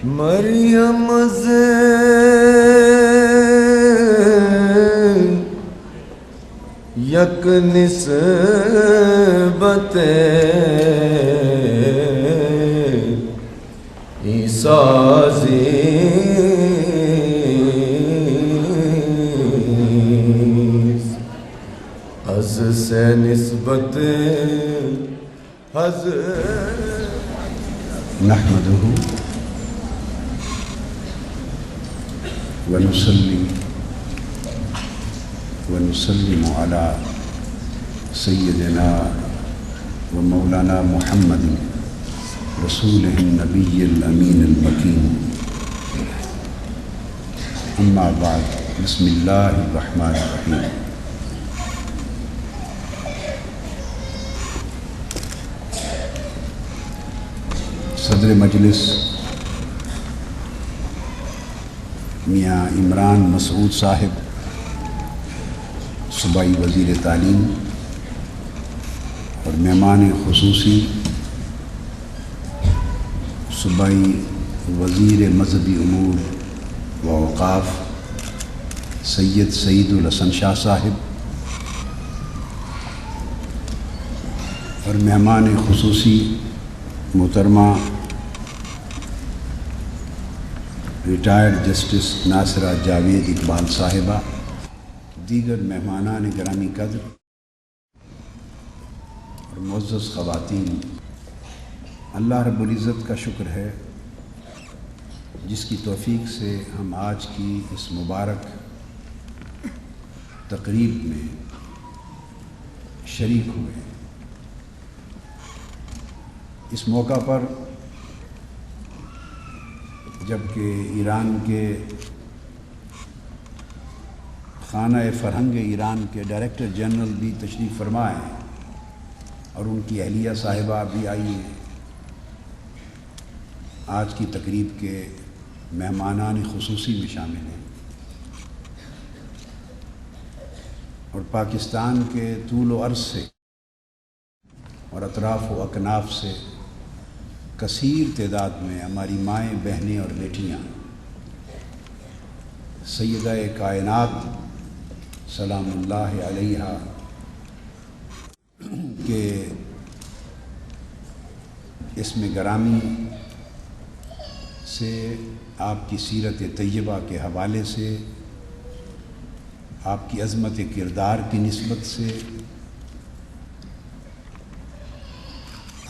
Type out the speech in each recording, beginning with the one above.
مریم سے یک نسبت عیسیٰ زیست از سے نسبت نحمده ونصلي ونسلم على سيدنا ومولانا محمد رسوله النبي الأمين المكين. أما بعد، بسم الله الرحمن الرحيم. صدر مجلس میاں عمران مسعود صاحب، صوبائی وزیر تعلیم، اور مہمان خصوصی صوبائی وزیر مذہبی امور و اوقاف سید سعید الحسن شاہ صاحب، اور مہمان خصوصی محترمہ ریٹائرڈ جسٹس ناصرہ جاوید اقبال صاحبہ، دیگر مہمانان گرامی قدر اور معزز خواتین، اللہ رب العزت کا شکر ہے جس کی توفیق سے ہم آج کی اس مبارک تقریب میں شریک ہوئے. اس موقع پر جبکہ ایران کے خانہ فرہنگ ایران کے ڈائریکٹر جنرل بھی تشریف فرما ہیں اور ان کی اہلیہ صاحبہ بھی آئی ہیں، آج کی تقریب کے مہمانان خصوصی میں شامل ہیں، اور پاکستان کے طول و عرض سے اور اطراف و اکناف سے کثیر تعداد میں ہماری مائیں، بہنیں اور بیٹیاں سیدہ کائنات سلام اللہ علیہا کے اسم گرامی سے، آپ کی سیرت طیبہ کے حوالے سے، آپ کی عظمت کردار کی نسبت سے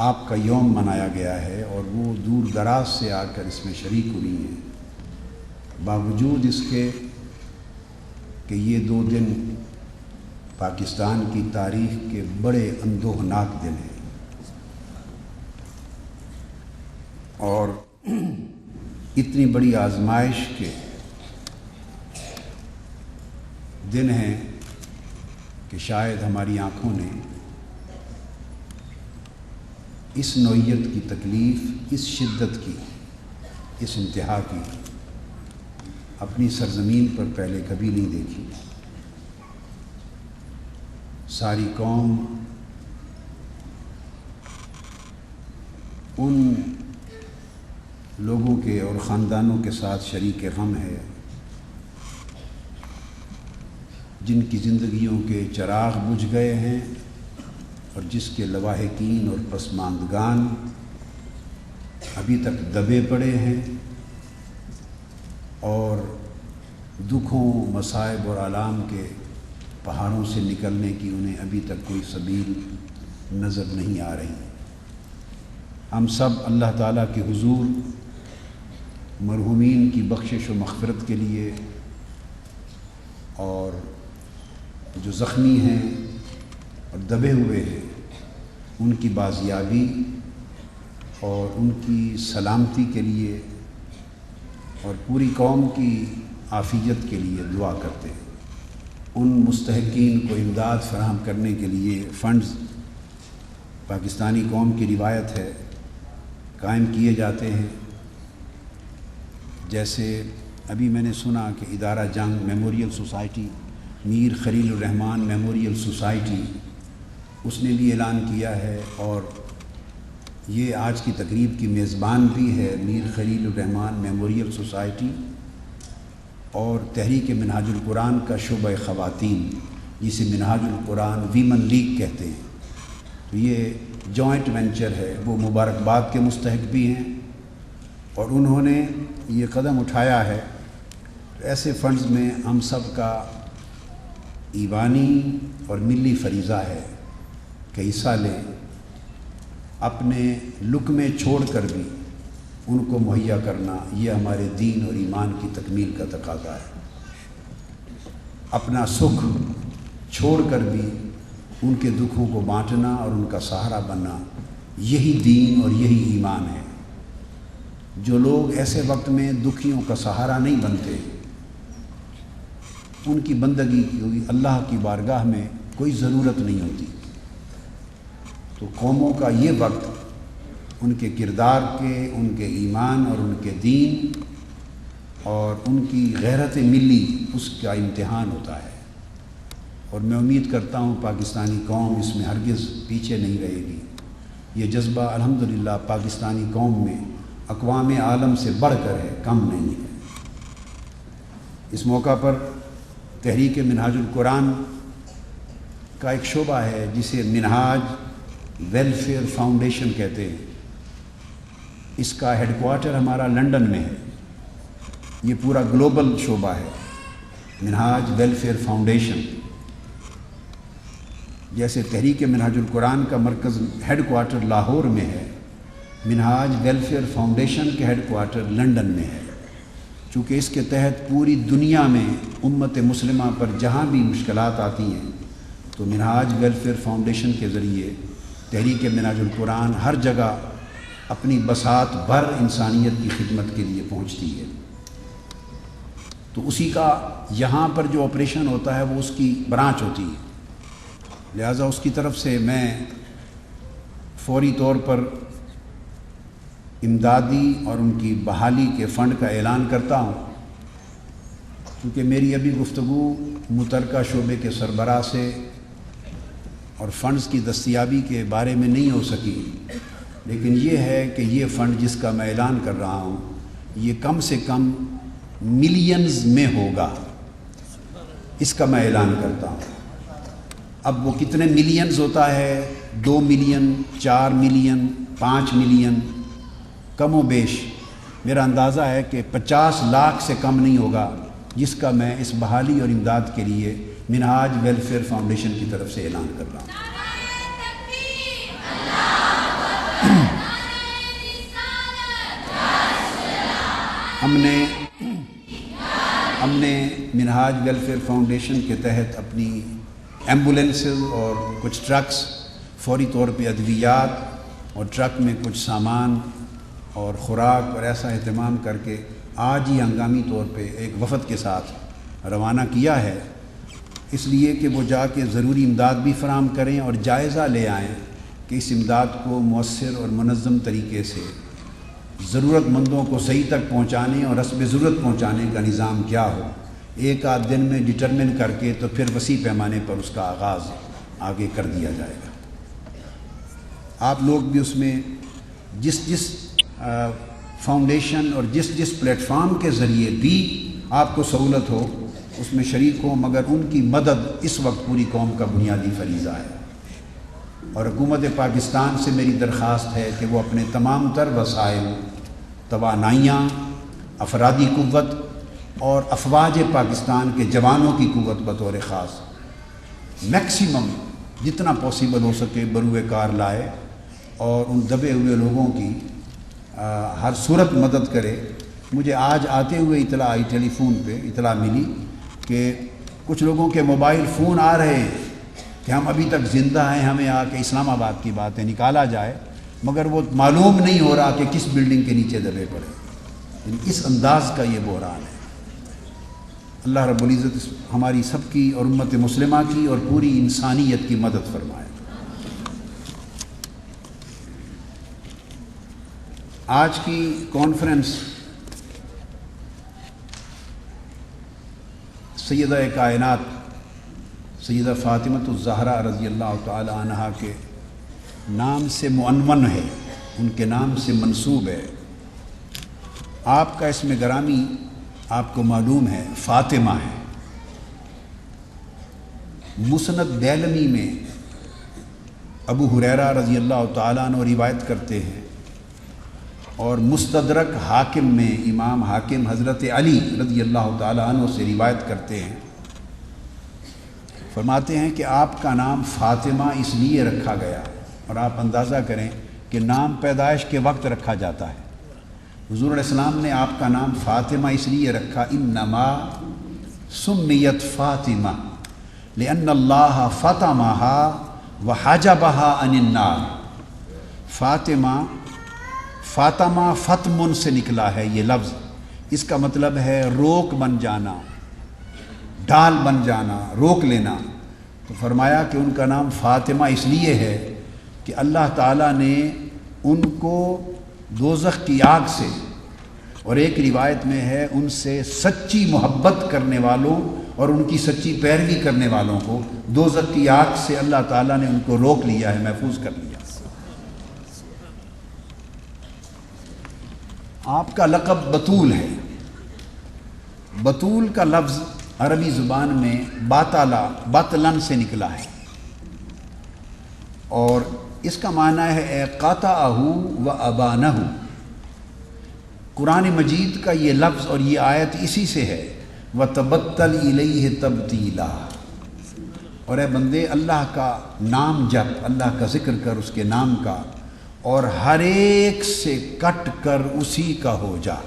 آپ کا یوم منایا گیا ہے، اور وہ دور دراز سے آ کر اس میں شریک ہوئی ہیں، باوجود اس کے کہ یہ دو دن پاکستان کی تاریخ کے بڑے اندوہناک دن ہیں اور اتنی بڑی آزمائش کے دن ہیں کہ شاید ہماری آنکھوں نے اس نوعیت کی تکلیف، اس شدت کی، اس انتہا کی اپنی سرزمین پر پہلے کبھی نہیں دیکھی. ساری قوم ان لوگوں کے اور خاندانوں کے ساتھ شریک غم ہے جن کی زندگیوں کے چراغ بجھ گئے ہیں اور جس کے لواحقین اور پسماندگان ابھی تک دبے پڑے ہیں اور دکھوں، مصائب اور آلام کے پہاڑوں سے نکلنے کی انہیں ابھی تک کوئی سبیل نظر نہیں آ رہی. ہم سب اللہ تعالیٰ کے حضور مرحومین کی بخشش و مغفرت کے لیے اور جو زخمی ہیں اور دبے ہوئے ہیں ان کی بازیابی اور ان کی سلامتی کے لیے اور پوری قوم کی عافیت کے لیے دعا کرتے ہیں. ان مستحقین کو امداد فراہم کرنے کے لیے فنڈز پاکستانی قوم کی روایت ہے قائم کیے جاتے ہیں. جیسے ابھی میں نے سنا کہ ادارہ جنگ میموریل سوسائٹی، میر خلیل الرحمن میموریل سوسائٹی، اس نے بھی اعلان کیا ہے، اور یہ آج کی تقریب کی میزبان بھی ہے میر خلیل الرحمن میموریل سوسائٹی اور تحریک منہاج القرآن کا شعبہ خواتین، جسے منہاج القرآن ویمن لیگ کہتے ہیں۔ تو یہ جوائنٹ وینچر ہے، وہ مبارکباد کے مستحق بھی ہیں، اور انہوں نے یہ قدم اٹھایا ہے۔ ایسے فنڈز میں ہم سب کا ایوانی اور ملی فریضہ ہے کہ حصہ لیں، اپنے لقمے چھوڑ کر بھی ان کو مہیا کرنا، یہ ہمارے دین اور ایمان کی تکمیل کا تقاضا ہے۔ اپنا سکھ چھوڑ کر بھی ان کے دکھوں کو بانٹنا اور ان کا سہارا بننا، یہی دین اور یہی ایمان ہے۔ جو لوگ ایسے وقت میں دکھیوں کا سہارا نہیں بنتے، ان کی بندگی کی اللہ کی بارگاہ میں کوئی ضرورت نہیں ہوتی۔ تو قوموں کا یہ وقت ان کے کردار کے، ان کے ایمان اور ان کے دین اور ان کی غیرت ملی، اس کا امتحان ہوتا ہے، اور میں امید کرتا ہوں پاکستانی قوم اس میں ہرگز پیچھے نہیں رہے گی۔ یہ جذبہ الحمدللہ پاکستانی قوم میں اقوام عالم سے بڑھ کر ہے، کم نہیں ہے۔ اس موقع پر تحریک منہاج القرآن کا ایک شعبہ ہے جسے منہاج ویلفیئر فاؤنڈیشن کہتے ہیں۔ اس کا ہیڈ کوارٹر ہمارا لندن میں ہے۔ یہ پورا گلوبل شعبہ ہے منہاج ویلفیئر فاؤنڈیشن۔ جیسے تحریک منہاج القرآن کا مرکز ہیڈ کوارٹر لاہور میں ہے، منہاج ویلفیئر فاؤنڈیشن کے ہیڈ کوارٹر لندن میں ہے۔ چونکہ اس کے تحت پوری دنیا میں امت مسلمہ پر جہاں بھی مشکلات آتی ہیں تو منہاج ویلفیئر فاؤنڈیشن کے ذریعے تحریک منہاج القرآن ہر جگہ اپنی بساط بھر انسانیت کی خدمت کے لیے پہنچتی ہے۔ تو اسی کا یہاں پر جو آپریشن ہوتا ہے وہ اس کی برانچ ہوتی ہے، لہٰذا اس کی طرف سے میں فوری طور پر امدادی اور ان کی بحالی کے فنڈ کا اعلان کرتا ہوں، کیونکہ میری ابھی گفتگو متعلقہ شعبے کے سربراہ سے اور فنڈز کی دستیابی کے بارے میں نہیں ہو سکی، لیکن یہ ہے کہ یہ فنڈ جس کا میں اعلان کر رہا ہوں یہ کم سے کم ملینز میں ہوگا، اس کا میں اعلان کرتا ہوں۔ اب وہ کتنے ملینز ہوتا ہے، 2 ملین، 4 ملین، 5 ملین، کم و بیش میرا اندازہ ہے کہ 50 لاکھ سے کم نہیں ہوگا، جس کا میں اس بحالی اور امداد کے لیے منہاج ویلفیئر فاؤنڈیشن کی طرف سے اعلان کر رہا ہوں۔ ہم نے منہاج ویلفیئر فاؤنڈیشن کے تحت اپنی ایمبولینسز اور کچھ ٹرکس، فوری طور پہ ادویات اور ٹرک میں کچھ سامان اور خوراک اور ایسا اہتمام کر کے آج ہی ہنگامی طور پہ ایک وفد کے ساتھ روانہ کیا ہے، اس لیے کہ وہ جا کے ضروری امداد بھی فراہم کریں اور جائزہ لے آئیں کہ اس امداد کو مؤثر اور منظم طریقے سے ضرورت مندوں کو صحیح تک پہنچانے اور حسب ضرورت پہنچانے کا نظام کیا ہو۔ ایک آدھ دن میں ڈٹرمن کر کے تو پھر وسیع پیمانے پر اس کا آغاز آگے کر دیا جائے گا۔ آپ لوگ بھی اس میں جس فاؤنڈیشن اور جس پلیٹ فارم کے ذریعے بھی آپ کو سہولت ہو اس میں شریک ہوں، مگر ان کی مدد اس وقت پوری قوم کا بنیادی فریضہ ہے۔ اور حکومت پاکستان سے میری درخواست ہے کہ وہ اپنے تمام تر وسائل، توانائیاں، افرادی قوت اور افواج پاکستان کے جوانوں کی قوت بطور خاص میکسیمم جتنا پاسبل ہو سکے بروئے کار لائے اور ان دبے ہوئے لوگوں کی ہر صورت مدد کرے۔ مجھے آج آتے ہوئے اطلاع آئی، ٹیلی فون پہ اطلاع ملی کہ کچھ لوگوں کے موبائل فون آ رہے ہیں کہ ہم ابھی تک زندہ ہیں، ہمیں آ کے اسلام آباد کی بات ہے نکالا جائے، مگر وہ معلوم نہیں ہو رہا کہ کس بلڈنگ کے نیچے دبے پڑے۔ یعنی اس انداز کا یہ بحران ہے۔ اللہ رب العزت ہماری سب کی اور امت مسلمہ کی اور پوری انسانیت کی مدد فرمائے۔ آج کی کانفرنس سیدہ کائنات سیدہ فاطمۃ الزہرا رضی اللہ تعالی عنہا کے نام سے معنون ہے، ان کے نام سے منسوب ہے۔ آپ کا اسم گرامی آپ کو معلوم ہے فاطمہ ہے۔ مسند دیلمی میں ابو ہریرہ رضی اللہ تعالیٰ عنہ روایت کرتے ہیں، اور مستدرک حاکم میں امام حاکم حضرت علی رضی اللہ تعالیٰ عنہ سے روایت کرتے ہیں، فرماتے ہیں کہ آپ کا نام فاطمہ اس لیے رکھا گیا، اور آپ اندازہ کریں کہ نام پیدائش کے وقت رکھا جاتا ہے۔ حضور علیہ السلام نے آپ کا نام فاطمہ اس لیے رکھا، انما سمیت فاطمہ لأن اللہ فاطمها وحجبها عن النار۔ فاطمہ فتمن سے نکلا ہے یہ لفظ، اس کا مطلب ہے روک بن جانا، ڈال بن جانا، روک لینا۔ تو فرمایا کہ ان کا نام فاطمہ اس لیے ہے کہ اللہ تعالیٰ نے ان کو دوزخ کی آگ سے، اور ایک روایت میں ہے ان سے سچی محبت کرنے والوں اور ان کی سچی پیروی کرنے والوں کو دوزخ کی آگ سے اللہ تعالیٰ نے ان کو روک لیا ہے، محفوظ کر لیا۔ آپ کا لقب بطول ہے۔ بطول کا لفظ عربی زبان میں باطلن سے نکلا ہے، اور اس کا معنی ہے اے قاطعہ و ابانہ۔ قرآن مجید کا یہ لفظ اور یہ آیت اسی سے ہے، وَتَبَتَّلْ إِلَيْهِ تَبْتِيلًا۔ اور اے بندے اللہ کا نام جپ، اللہ کا ذکر کر اس کے نام کا، اور ہر ایک سے کٹ کر اسی کا ہو جا۔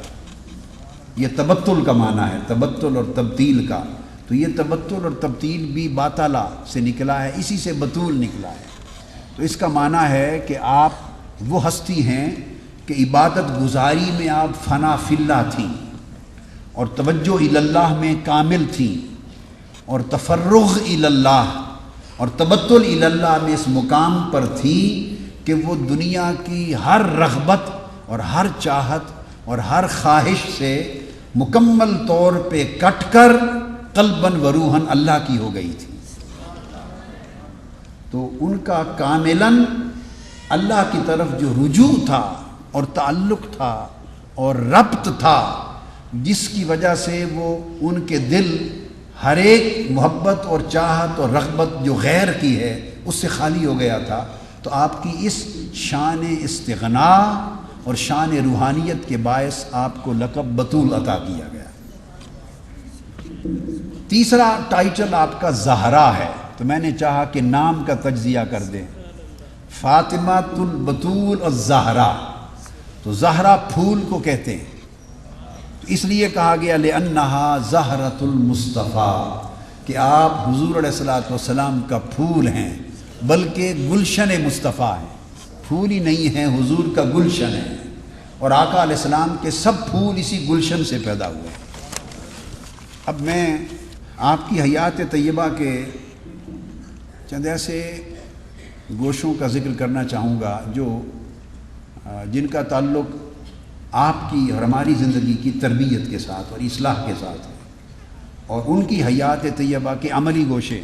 یہ تبتل کا معنی ہے، تبتل اور تبتیل کا۔ تو یہ تبتل اور تبتیل بھی باطلا سے نکلا ہے، اسی سے بطول نکلا ہے۔ تو اس کا معنی ہے کہ آپ وہ ہستی ہیں کہ عبادت گزاری میں آپ فنا فی اللہ تھیں، اور توجہ الی اللہ میں کامل تھیں، اور تفرغ الی اللہ اور تبتل الی اللہ میں اس مقام پر تھیں کہ وہ دنیا کی ہر رغبت اور ہر چاہت اور ہر خواہش سے مکمل طور پہ کٹ کر قلباً و روحاً اللہ کی ہو گئی تھی۔ تو ان کا کاملاً اللہ کی طرف جو رجوع تھا اور تعلق تھا اور ربط تھا، جس کی وجہ سے وہ ان کے دل ہر ایک محبت اور چاہت اور رغبت جو غیر کی ہے اس سے خالی ہو گیا تھا۔ تو آپ کی اس شان استغنا اور شان روحانیت کے باعث آپ کو لقب بطول عطا کیا گیا۔ تیسرا ٹائٹل آپ کا زہرا ہے، تو میں نے چاہا کہ نام کا تجزیہ کر دیں، فاطمہ البطول الزہرا۔ تو زہرا پھول کو کہتے ہیں، اس لیے کہا گیا لأنہا زہرۃ المصطفیٰ، کہ آپ حضور علیہ الصلوۃ والسلام کا پھول ہیں، بلکہ گلشن مصطفیٰ ہیں۔ پھول ہی نہیں ہیں، حضور کا گلشن ہے، اور آقا علیہ السلام کے سب پھول اسی گلشن سے پیدا ہوئے ہیں۔ اب میں آپ کی حیات طیبہ کے چند ایسے گوشوں کا ذکر کرنا چاہوں گا جن کا تعلق آپ کی اور ہماری زندگی کی تربیت کے ساتھ اور اصلاح کے ساتھ ہے، اور ان کی حیات طیبہ کے عملی گوشے۔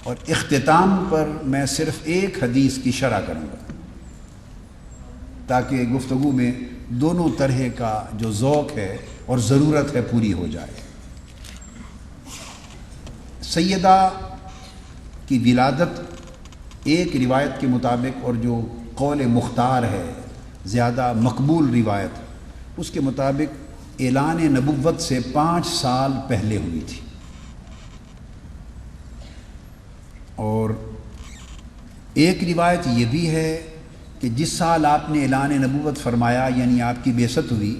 اور اختتام پر میں صرف ایک حدیث کی شرح کروں گا تاکہ گفتگو میں دونوں طرح کا جو ذوق ہے اور ضرورت ہے پوری ہو جائے۔ سیدہ کی ولادت ایک روایت کے مطابق، اور جو قول مختار ہے زیادہ مقبول روایت، اس کے مطابق اعلان نبوت سے 5 سال پہلے ہوئی تھی۔ اور ایک روایت یہ بھی ہے کہ جس سال آپ نے اعلان نبوت فرمایا، یعنی آپ کی بعثت ہوئی،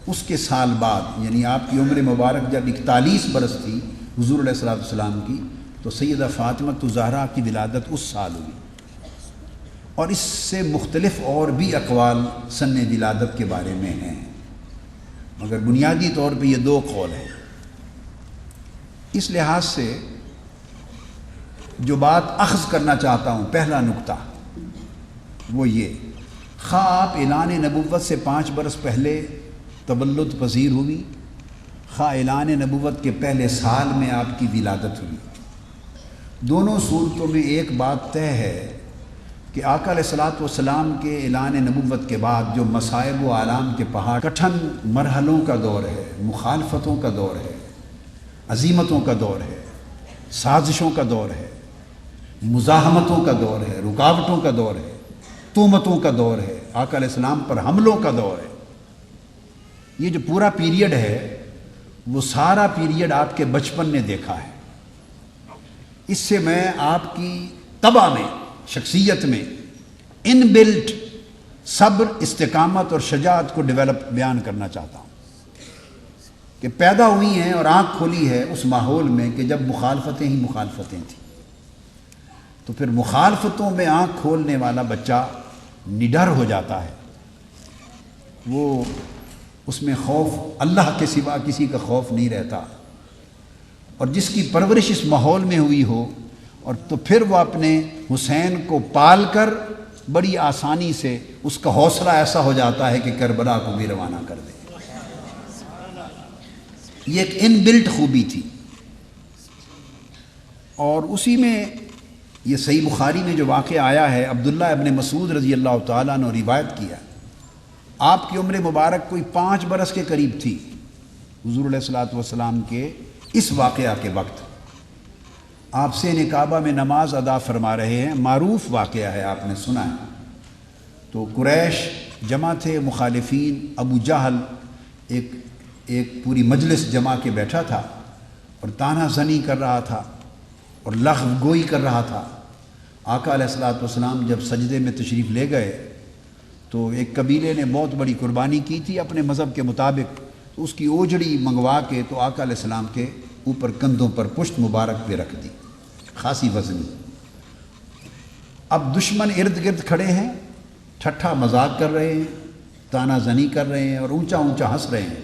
اس کے سال بعد، یعنی آپ کی عمر مبارک جب 41 برس تھی حضور علیہ الصلوۃ والسلام کی، تو سیدہ فاطمہ الزہرا کی ولادت اس سال ہوئی۔ اور اس سے مختلف اور بھی اقوال سن ولادت کے بارے میں ہیں، مگر بنیادی طور پہ یہ 2 قول ہیں۔ اس لحاظ سے جو بات اخذ کرنا چاہتا ہوں، پہلا نقطہ وہ یہ، خواہ آپ اعلان نبوت سے 5 برس پہلے تولد پذیر ہوئی، خواہ اعلان نبوت کے پہلے سال میں آپ کی ولادت ہوئی، دونوں صورتوں میں ایک بات طے ہے کہ آقا علیہ الصلوۃ والسلام کے اعلان نبوت کے بعد جو مصائب و آلام کے پہاڑ، کٹھن مرحلوں کا دور ہے، مخالفتوں کا دور ہے، عزیمتوں کا دور ہے، سازشوں کا دور ہے، مزاحمتوں کا دور ہے، رکاوٹوں کا دور ہے، تہمتوں کا دور ہے، آقا علیہ السلام پر حملوں کا دور ہے. یہ جو پورا پیریڈ ہے وہ سارا پیریڈ آپ کے بچپن نے دیکھا ہے. اس سے میں آپ کی طبع میں، شخصیت میں ان بلٹ صبر، استقامت اور شجاعت کو بیان کرنا چاہتا ہوں کہ پیدا ہوئی ہیں اور آنکھ کھولی ہے اس ماحول میں کہ جب مخالفتیں ہی مخالفتیں تھیں. تو پھر مخالفتوں میں آنکھ کھولنے والا بچہ نڈر ہو جاتا ہے. وہ اس میں خوف اللہ کے سوا کسی کا خوف نہیں رہتا. اور جس کی پرورش اس ماحول میں ہوئی ہو، اور تو پھر وہ اپنے حسین کو پال کر بڑی آسانی سے اس کا حوصلہ ایسا ہو جاتا ہے کہ کربلا کو بھی روانہ کر دے. یہ ایک ان بلٹ خوبی تھی. اور اسی میں یہ صحیح بخاری میں جو واقعہ آیا ہے، عبداللہ ابن مسعود رضی اللہ تعالیٰ نے روایت کیا. آپ کی عمر مبارک کوئی 5 برس کے قریب تھی حضور علیہ الصلوۃ والسلام کے اس واقعہ کے وقت. آپ سے کعبہ میں نماز ادا فرما رہے ہیں، معروف واقعہ ہے، آپ نے سنا ہے. تو قریش جمع تھے، مخالفین، ابو جہل ایک پوری مجلس جمع کے بیٹھا تھا اور طعنہ زنی کر رہا تھا اور لغو گوئی کر رہا تھا. آقا علیہ الصلوۃ والسلام جب سجدے میں تشریف لے گئے تو ایک قبیلے نے بہت بڑی قربانی کی تھی اپنے مذہب کے مطابق، تو اس کی اوجڑی منگوا کے تو آقا علیہ السلام کے اوپر کندھوں پر پشت مبارک پہ رکھ دی، خاصی وزنی. اب دشمن ارد گرد کھڑے ہیں، ٹھٹھا مذاق کر رہے ہیں، طعنہ زنی کر رہے ہیں اور اونچا اونچا ہنس رہے ہیں.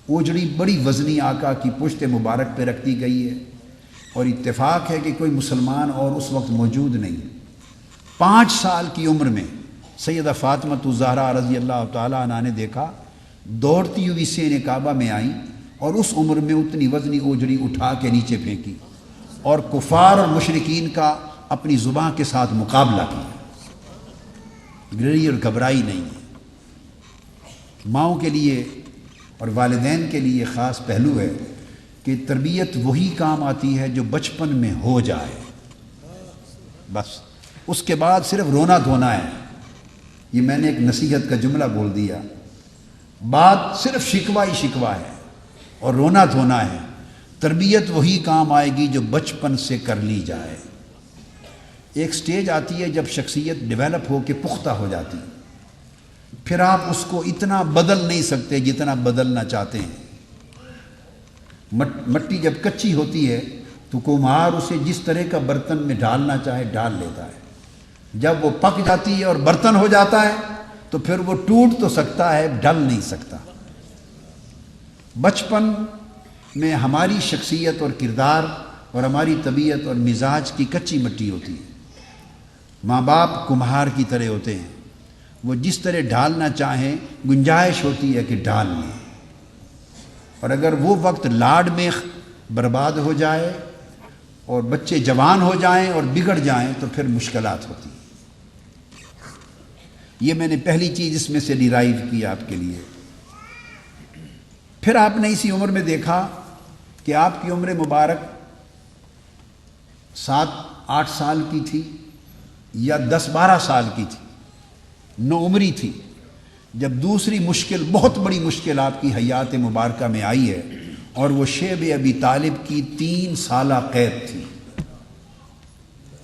اوجڑی بڑی وزنی آقا کی پشت مبارک پہ رکھ دی گئی ہے. اور اتفاق ہے کہ کوئی مسلمان اور اس وقت موجود نہیں. 5 سال کی عمر میں سیدہ فاطمہ الزہرا رضی اللہ تعالیٰ عنہ نے دیکھا، دوڑتی ہوئی سین کعبہ میں آئیں اور اس عمر میں اتنی وزنی اوجڑی اٹھا کے نیچے پھینکی اور کفار اور مشرکین کا اپنی زبان کے ساتھ مقابلہ کیا. گری اور گھبرائی نہیں ہے. ماؤں کے لیے اور والدین کے لیے خاص پہلو ہے کہ تربیت وہی کام آتی ہے جو بچپن میں ہو جائے. بس اس کے بعد صرف رونا دھونا ہے. یہ میں نے ایک نصیحت کا جملہ بول دیا. بات صرف شکوہ ہی شکوہ ہے اور رونا دھونا ہے. تربیت وہی کام آئے گی جو بچپن سے کر لی جائے. ایک سٹیج آتی ہے جب شخصیت ڈیولپ ہو کے پختہ ہو جاتی، پھر آپ اس کو اتنا بدل نہیں سکتے جتنا بدلنا چاہتے ہیں. مٹی جب کچی ہوتی ہے تو کمہار اسے جس طرح کا برتن میں ڈالنا چاہے ڈال لیتا ہے. جب وہ پک جاتی ہے اور برتن ہو جاتا ہے تو پھر وہ ٹوٹ تو سکتا ہے، ڈل نہیں سکتا. بچپن میں ہماری شخصیت اور کردار اور ہماری طبیعت اور مزاج کی کچی مٹی ہوتی ہے. ماں باپ کمہار کی طرح ہوتے ہیں، وہ جس طرح ڈھالنا چاہیں گنجائش ہوتی ہے کہ ڈال لیں. اور اگر وہ وقت لاڈ میں برباد ہو جائے اور بچے جوان ہو جائیں اور بگڑ جائیں تو پھر مشکلات ہوتی ہیں. یہ میں نے پہلی چیز اس میں سے ڈیرائیو کی آپ کے لیے. پھر آپ نے اسی عمر میں دیکھا کہ آپ کی عمر مبارک 7-8 سال کی تھی یا 10-12 سال کی تھی، 9 عمری تھی، جب دوسری مشکل، بہت بڑی مشکل آپ کی حیات مبارکہ میں آئی ہے، اور وہ شیب ابی طالب کی 3 سالہ قید تھی.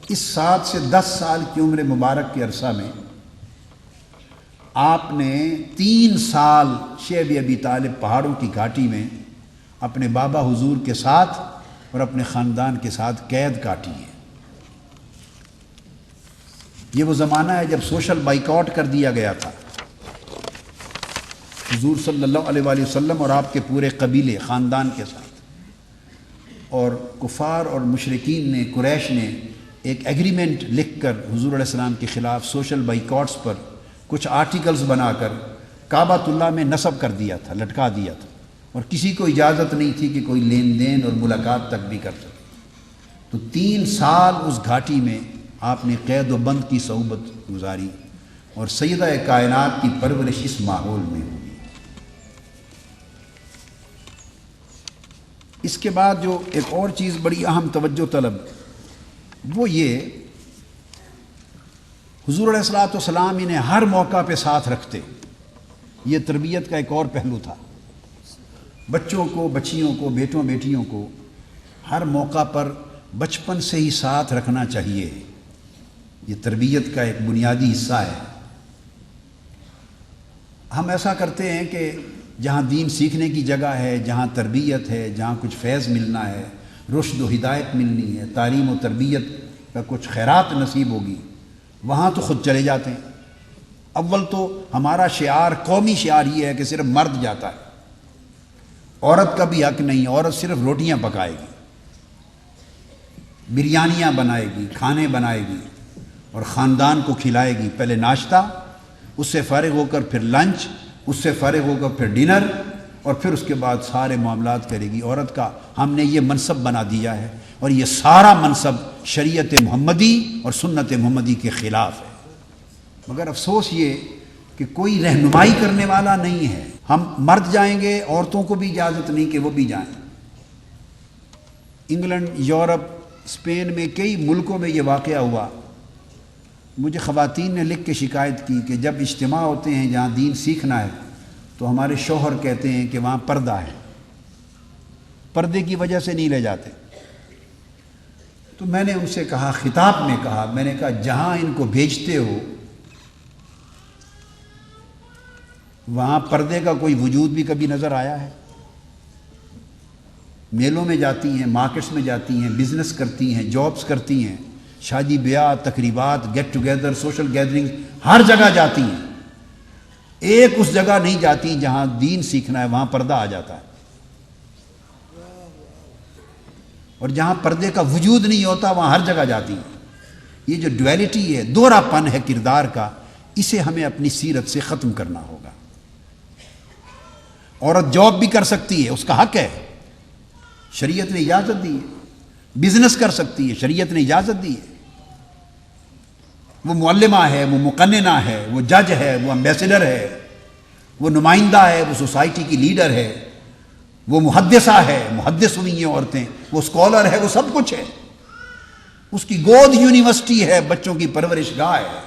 اس 7 سے 10 سال کی عمر مبارک کے عرصہ میں آپ نے 3 سال شیب ابی طالب پہاڑوں کی گھاٹی میں اپنے بابا حضور کے ساتھ اور اپنے خاندان کے ساتھ قید کاٹی ہے. یہ وہ زمانہ ہے جب سوشل بائیکاٹ کر دیا گیا تھا. حضور صلی اللہ علیہ وآلہ وسلم اور آپ کے پورے قبیلے خاندان کے ساتھ، اور کفار اور مشرکین نے، قریش نے ایک ایگریمنٹ لکھ کر حضور علیہ السلام کے خلاف سوشل بائیکاٹس پر کچھ آرٹیکلز بنا کر کعبۃ اللہ میں نصب کر دیا تھا، لٹکا دیا تھا، اور کسی کو اجازت نہیں تھی کہ کوئی لین دین اور ملاقات تک بھی کر سکے. تو 3 سال اس گھاٹی میں آپ نے قید و بند کی صحبت گزاری اور سیدہ کائنات کی پرورش اس ماحول میں ہوئی۔ اس کے بعد جو ایک اور چیز بڑی اہم توجہ طلب وہ یہ، حضور علیہ الصلوۃ والسلام انہیں ہر موقع پہ ساتھ رکھتے۔ یہ تربیت کا ایک اور پہلو تھا۔ بچوں کو، بچیوں کو، بیٹوں بیٹیوں کو ہر موقع پر بچپن سے ہی ساتھ رکھنا چاہیے۔ یہ تربیت کا ایک بنیادی حصہ ہے۔ ہم ایسا کرتے ہیں کہ جہاں دین سیکھنے کی جگہ ہے، جہاں تربیت ہے، جہاں کچھ فیض ملنا ہے، رشد و ہدایت ملنی ہے، تعلیم و تربیت کا کچھ خیرات نصیب ہوگی، وہاں تو خود چلے جاتے ہیں۔ اول تو ہمارا شعار، قومی شعار یہ ہے کہ صرف مرد جاتا ہے، عورت کا بھی حق نہیں، عورت صرف روٹیاں پکائے گی، بریانیاں بنائے گی، کھانے بنائے گی اور خاندان کو کھلائے گی۔ پہلے ناشتہ، اس سے فارغ ہو کر پھر لنچ، اس سے فارغ ہو کر پھر ڈنر، اور پھر اس کے بعد سارے معاملات کرے گی۔ عورت کا ہم نے یہ منصب بنا دیا ہے، اور یہ سارا منصب شریعت محمدی اور سنت محمدی کے خلاف ہے۔ مگر افسوس یہ کہ کوئی رہنمائی کرنے والا نہیں ہے۔ ہم مرد جائیں گے، عورتوں کو بھی اجازت نہیں کہ وہ بھی جائیں۔ انگلینڈ، یورپ، اسپین میں کئی ملکوں میں یہ واقعہ ہوا۔ مجھے خواتین نے لکھ کے شکایت کی کہ جب اجتماع ہوتے ہیں جہاں دین سیکھنا ہے تو ہمارے شوہر کہتے ہیں کہ وہاں پردہ ہے، پردے کی وجہ سے نہیں لے جاتے۔ تو میں نے ان سے کہا، خطاب میں کہا، میں نے کہا جہاں ان کو بھیجتے ہو وہاں پردے کا کوئی وجود بھی کبھی نظر آیا ہے؟ میلوں میں جاتی ہیں، مارکیٹس میں جاتی ہیں، بزنس کرتی ہیں، جابز کرتی ہیں، شادی بیاہ، تقریبات، گیٹ ٹوگیدر، سوشل گیدرنگ، ہر جگہ جاتی ہیں۔ ایک اس جگہ نہیں جاتی جہاں دین سیکھنا ہے، وہاں پردہ آ جاتا ہے۔ اور جہاں پردے کا وجود نہیں ہوتا وہاں ہر جگہ جاتی ہیں۔ یہ جو ڈویلٹی ہے، دوہرا پن ہے کردار کا، اسے ہمیں اپنی سیرت سے ختم کرنا ہوگا۔ عورت جاب بھی کر سکتی ہے، اس کا حق ہے، شریعت نے اجازت دی ہے۔ بزنس کر سکتی ہے، شریعت نے اجازت دی ہے۔ وہ معلمہ ہے، وہ مقننہ ہے، وہ جج ہے، وہ امبیسڈر ہے، وہ نمائندہ ہے، وہ سوسائٹی کی لیڈر ہے، وہ محدثہ ہے، محدث ہوئی ہیں عورتیں، وہ اسکالر ہے، وہ سب کچھ ہے۔ اس کی گود یونیورسٹی ہے، بچوں کی پرورش گاہ ہے۔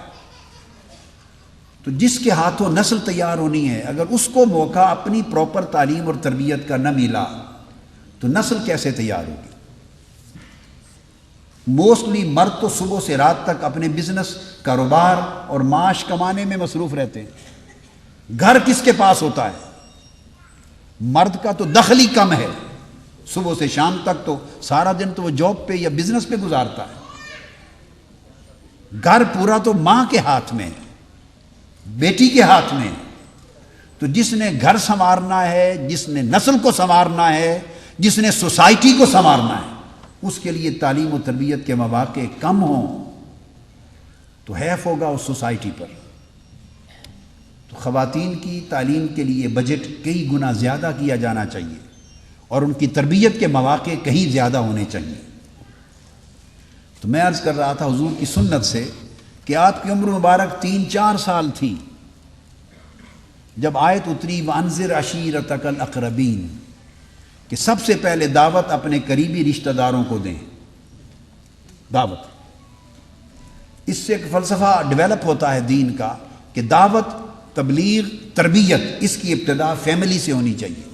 تو جس کے ہاتھوں نسل تیار ہونی ہے، اگر اس کو موقع اپنی پراپر تعلیم اور تربیت کا نہ ملا تو نسل کیسے تیار ہوگی؟ موسٹلی مرد تو صبح سے رات تک اپنے بزنس، کاروبار اور معاش کمانے میں مصروف رہتے ہیں۔ گھر کس کے پاس ہوتا ہے؟ مرد کا تو دخل ہی کم ہے، صبح سے شام تک تو سارا دن تو وہ جاب پہ یا بزنس پہ گزارتا ہے۔ گھر پورا تو ماں کے ہاتھ میں ہے، بیٹی کے ہاتھ میں۔ تو جس نے گھر سنوارنا ہے، جس نے نسل کو سنوارنا ہے، جس نے سوسائٹی کو سنوارنا ہے، اس کے لیے تعلیم و تربیت کے مواقع کم ہوں تو حیف ہوگا اس سوسائٹی پر۔ تو خواتین کی تعلیم کے لیے بجٹ کئی گنا زیادہ کیا جانا چاہیے اور ان کی تربیت کے مواقع کہیں زیادہ ہونے چاہیے۔ تو میں عرض کر رہا تھا حضور کی سنت سے کہ آپ کی عمر مبارک 3-4 سال تھی جب آیت اتری وَأَنذِرْ عَشِيرَتَكَ الْأَقْرَبِينَ کہ سب سے پہلے دعوت اپنے قریبی رشتہ داروں کو دیں۔ دعوت، اس سے ایک فلسفہ ڈیولپ ہوتا ہے دین کا کہ دعوت، تبلیغ، تربیت، اس کی ابتدا فیملی سے ہونی چاہیے۔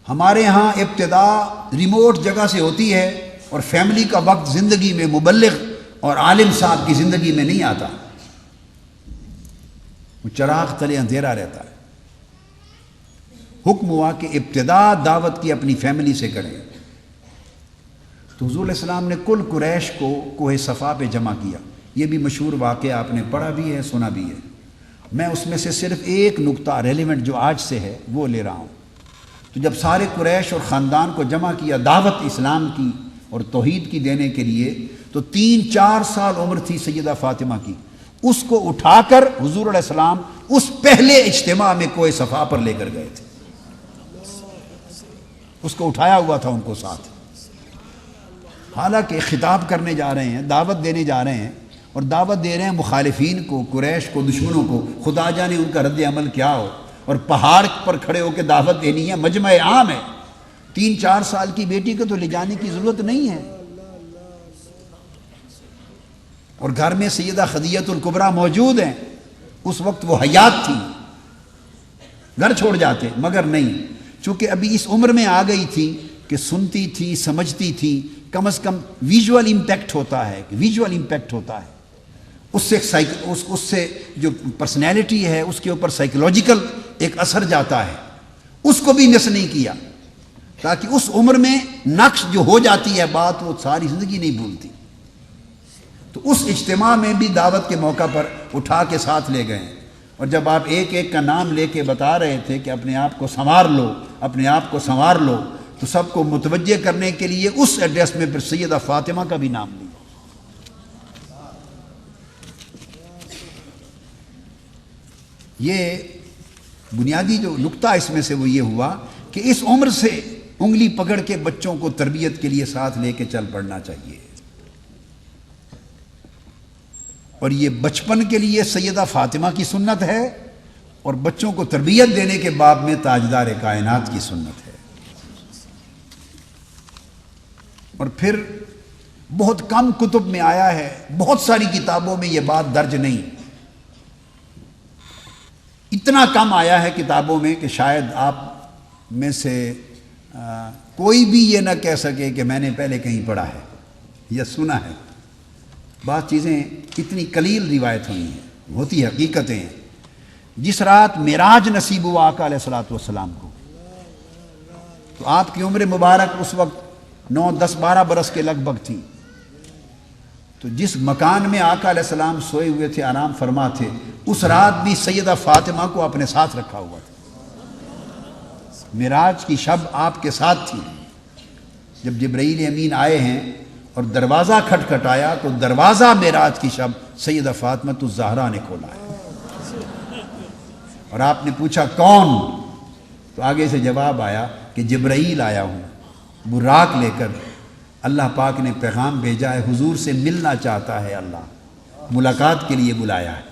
ہمارے ہاں ابتدا ریموٹ جگہ سے ہوتی ہے اور فیملی کا وقت زندگی میں مبلغ اور عالم صاحب کی زندگی میں نہیں آتا، وہ چراغ تلے اندھیرا رہتا ہے۔ حکم ہوا کہ ابتدا دعوت کی اپنی فیملی سے کریں۔ تو حضور علیہ السلام نے کل قریش کو کوہ صفا پہ جمع کیا۔ یہ بھی مشہور واقعہ، آپ نے پڑھا بھی ہے، سنا بھی ہے۔ میں اس میں سے صرف ایک نقطہ ریلیونٹ جو آج سے ہے وہ لے رہا ہوں۔ تو جب سارے قریش اور خاندان کو جمع کیا دعوت اسلام کی اور توحید کی دینے کے لیے، تو 3-4 سال عمر تھی سیدہ فاطمہ کی، اس کو اٹھا کر حضور علیہ السلام اس پہلے اجتماع میں کوہ صفا پر لے کر گئے تھے۔ اس کو اٹھایا ہوا تھا ان کو ساتھ۔ حالانکہ خطاب کرنے جا رہے ہیں، دعوت دینے جا رہے ہیں، اور دعوت دے رہے ہیں مخالفین کو، قریش کو، دشمنوں کو، خدا جانے ان کا رد عمل کیا ہو، اور پہاڑ پر کھڑے ہو کے دعوت دینی ہے، مجمع عام ہے، 3-4 سال کی بیٹی کو تو لے جانے کی ضرورت نہیں ہے، اور گھر میں سیدہ خدیجہ الکبریٰ موجود ہیں، اس وقت وہ حیات تھی، گھر چھوڑ جاتے، مگر نہیں، چونکہ ابھی اس عمر میں آ گئی تھی کہ سنتی تھی، سمجھتی تھی، کم از کم ویژول امپیکٹ ہوتا ہے، ویژول امپیکٹ ہوتا ہے، اس سے جو پرسنالٹی ہے اس کے اوپر سائیکولوجیکل ایک اثر جاتا ہے، اس کو بھی مس نہیں کیا، تاکہ اس عمر میں نقش جو ہو جاتی ہے بات وہ ساری زندگی نہیں بھولتی۔ تو اس اجتماع میں بھی دعوت کے موقع پر اٹھا کے ساتھ لے گئے، اور جب آپ ایک ایک کا نام لے کے بتا رہے تھے کہ اپنے آپ کو سنوار لو، اپنے آپ کو سنوار لو، تو سب کو متوجہ کرنے کے لیے اس ایڈریس میں پھر سیدہ فاطمہ کا بھی نام لیا۔ یہ بنیادی جو نقطہ اس میں سے وہ یہ ہوا کہ اس عمر سے انگلی پکڑ کے بچوں کو تربیت کے لیے ساتھ لے کے چل پڑنا چاہیے، اور یہ بچپن کے لیے سیدہ فاطمہ کی سنت ہے، اور بچوں کو تربیت دینے کے باب میں تاجدار کائنات کی سنت ہے۔ اور پھر بہت کم کتب میں آیا ہے، بہت ساری کتابوں میں یہ بات درج نہیں، اتنا کم آیا ہے کتابوں میں کہ شاید آپ میں سے کوئی بھی یہ نہ کہہ سکے کہ میں نے پہلے کہیں پڑھا ہے یا سنا ہے۔ بعض چیزیں اتنی قلیل روایت ہوئی ہیں، ہوتی حقیقتیں ہیں۔ جس رات معراج نصیب ہوا آقا علیہ الصلوۃ والسلام کو، تو آپ کی عمر مبارک اس وقت 9, 10, 12 برس کے لگ بھگ تھی، تو جس مکان میں آقا علیہ السلام سوئے ہوئے تھے، آرام فرما تھے، اس رات بھی سیدہ فاطمہ کو اپنے ساتھ رکھا ہوا تھا۔ معراج کی شب آپ کے ساتھ تھی۔ جب جبرائیل امین آئے ہیں اور دروازہ کھٹکھٹایا تو دروازہ معراج کی شب سیدہ فاطمہ الزہرا نے کھولا ہے، اور آپ نے پوچھا کون؟ تو آگے سے جواب آیا کہ جبرائیل آیا ہوں براق لے کر، اللہ پاک نے پیغام بھیجا ہے، حضور سے ملنا چاہتا ہے، اللہ ملاقات کے لیے بلایا ہے۔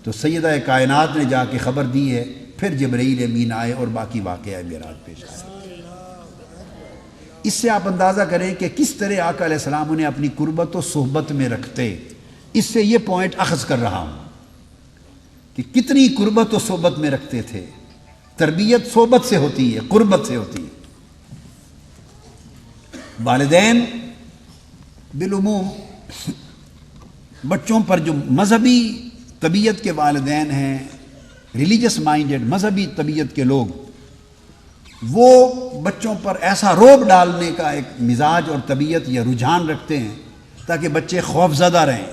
تو سیدہ کائنات نے جا کے خبر دی ہے، پھر جبرائیل امین آئے اور باقی واقعہ معراج پیش آئے۔ اس سے آپ اندازہ کریں کہ کس طرح آقا علیہ السلام انہیں اپنی قربت و صحبت میں رکھتے۔ اس سے یہ پوائنٹ اخذ کر رہا ہوں کہ کتنی قربت و صحبت میں رکھتے تھے۔ تربیت صحبت سے ہوتی ہے، قربت سے ہوتی ہے۔ والدین بالعموم بچوں پر جو مذہبی طبیعت کے والدین ہیں، ریلیجس مائنڈڈ مذہبی طبیعت کے لوگ، وہ بچوں پر ایسا روب ڈالنے کا ایک مزاج اور طبیعت یا رجحان رکھتے ہیں تاکہ بچے خوف زدہ رہیں۔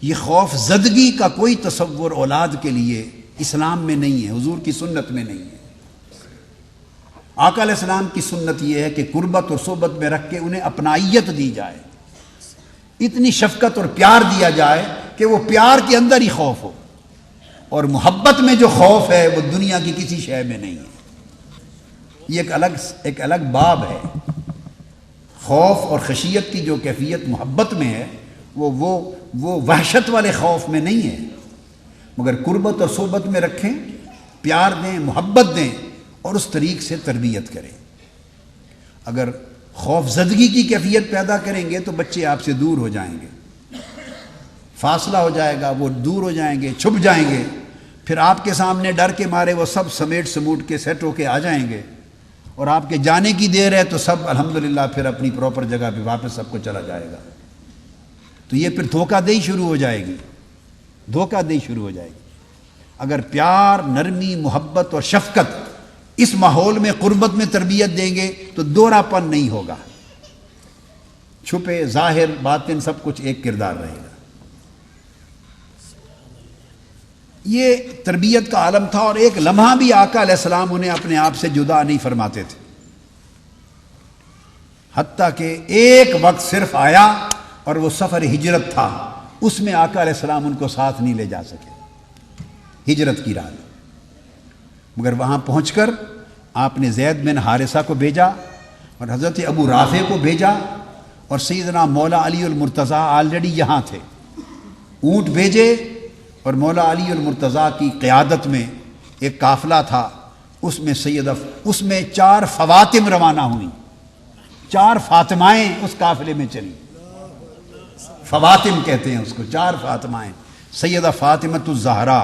یہ خوف زدگی کا کوئی تصور اولاد کے لیے اسلام میں نہیں ہے، حضور کی سنت میں نہیں ہے۔ آقا علیہ السلام کی سنت یہ ہے کہ قربت اور صحبت میں رکھ کے انہیں اپنائیت دی جائے، اتنی شفقت اور پیار دیا جائے کہ وہ پیار کے اندر ہی خوف ہو، اور محبت میں جو خوف ہے وہ دنیا کی کسی شے میں نہیں ہے۔ یہ ایک الگ باب ہے۔ خوف اور خشیت کی جو کیفیت محبت میں ہے وہ وحشت والے خوف میں نہیں ہے، مگر قربت اور صحبت میں رکھیں، پیار دیں، محبت دیں، اور اس طریق سے تربیت کریں۔ اگر خوف زدگی کی کیفیت پیدا کریں گے تو بچے آپ سے دور ہو جائیں گے، فاصلہ ہو جائے گا، وہ دور ہو جائیں گے، چھپ جائیں گے، پھر آپ کے سامنے ڈر کے مارے وہ سب سمیٹ سموٹ کے سیٹ ہو کے آ جائیں گے، اور آپ کے جانے کی دیر ہے تو سب الحمدللہ پھر اپنی پراپر جگہ پہ واپس سب کو چلا جائے گا۔ تو یہ پھر دھوکہ دہی شروع ہو جائے گی، دھوکہ دہی شروع ہو جائے گی۔ اگر پیار، نرمی، محبت اور شفقت اس ماحول میں قربت میں تربیت دیں گے تو دوہرا پن نہیں ہوگا، چھپے ظاہر باطن سب کچھ ایک کردار رہے گا۔ یہ تربیت کا عالم تھا، اور ایک لمحہ بھی آقا علیہ السلام انہیں اپنے آپ سے جدا نہیں فرماتے تھے، حتیٰ کہ ایک وقت صرف آیا اور وہ سفر ہجرت تھا، اس میں آقا علیہ السلام ان کو ساتھ نہیں لے جا سکے ہجرت کی راہ میں، مگر وہاں پہنچ کر آپ نے زید بن حارثہ کو بھیجا اور حضرت ابو رافع کو بھیجا اور سیدنا مولا علی المرتضیٰ آلریڈی یہاں تھے. اونٹ بھیجے اور مولا علی المرتضیٰ کی قیادت میں ایک قافلہ تھا، اس میں 4 فواتم روانہ ہوئیں. 4 فاطمائیں اس قافلے میں چلی. فواتم کہتے ہیں اس کو، 4 فاطمائیں. سیدہ فاطمۃ الزہرا،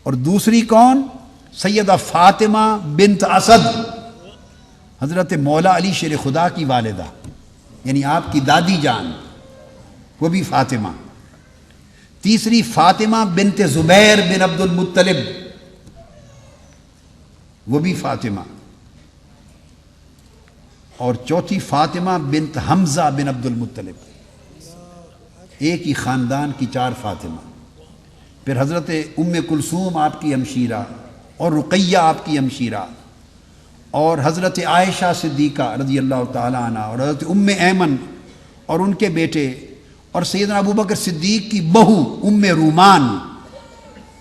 اور دوسری کون؟ سیدہ فاطمہ بنت اسد، حضرت مولا علی شیر خدا کی والدہ، یعنی آپ کی دادی جان، وہ بھی فاطمہ. تیسری فاطمہ بنت زبیر بن عبد المطلب، وہ بھی فاطمہ. اور چوتھی فاطمہ بنت حمزہ بن عبد المطلب. ایک ہی خاندان کی 4 فاطمہ. پھر حضرت ام کلثوم آپ کی ہمشیرہ، اور رقیہ آپ کی ہمشیرہ، اور حضرت عائشہ صدیقہ رضی اللہ تعالیٰ عنہ، اور حضرت ام ایمن اور ان کے بیٹے، اور سیدنا ابوبکر صدیق کی بہو ام رومان،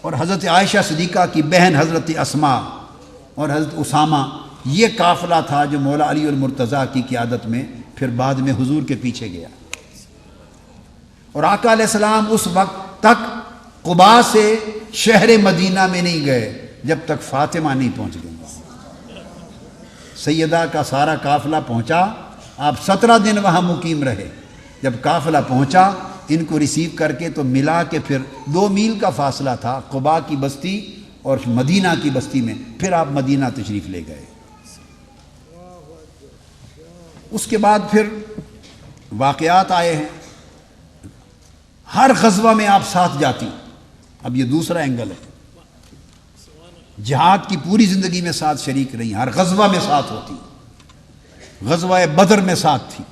اور حضرت عائشہ صدیقہ کی بہن حضرت اسماء اور حضرت اسامہ. یہ قافلہ تھا جو مولا علی المرتضیٰ کی قیادت میں پھر بعد میں حضور کے پیچھے گیا. اور آقا علیہ السلام اس وقت تک قباء سے شہر مدینہ میں نہیں گئے جب تک فاطمہ نہیں پہنچ گئی. سیدہ کا سارا قافلہ پہنچا، آپ 17 دن وہاں مقیم رہے. جب قافلہ پہنچا ان کو ریسیو کر کے تو ملا کے پھر 2 میل کا فاصلہ تھا قباء کی بستی اور مدینہ کی بستی میں. پھر آپ مدینہ تشریف لے گئے. اس کے بعد پھر واقعات آئے ہیں. ہر غزوہ میں آپ ساتھ جاتی. اب یہ دوسرا اینگل ہے. جہاد کی پوری زندگی میں ساتھ شریک رہی، ہر غزوہ میں ساتھ ہوتی. غزوہ بدر میں ساتھ تھی.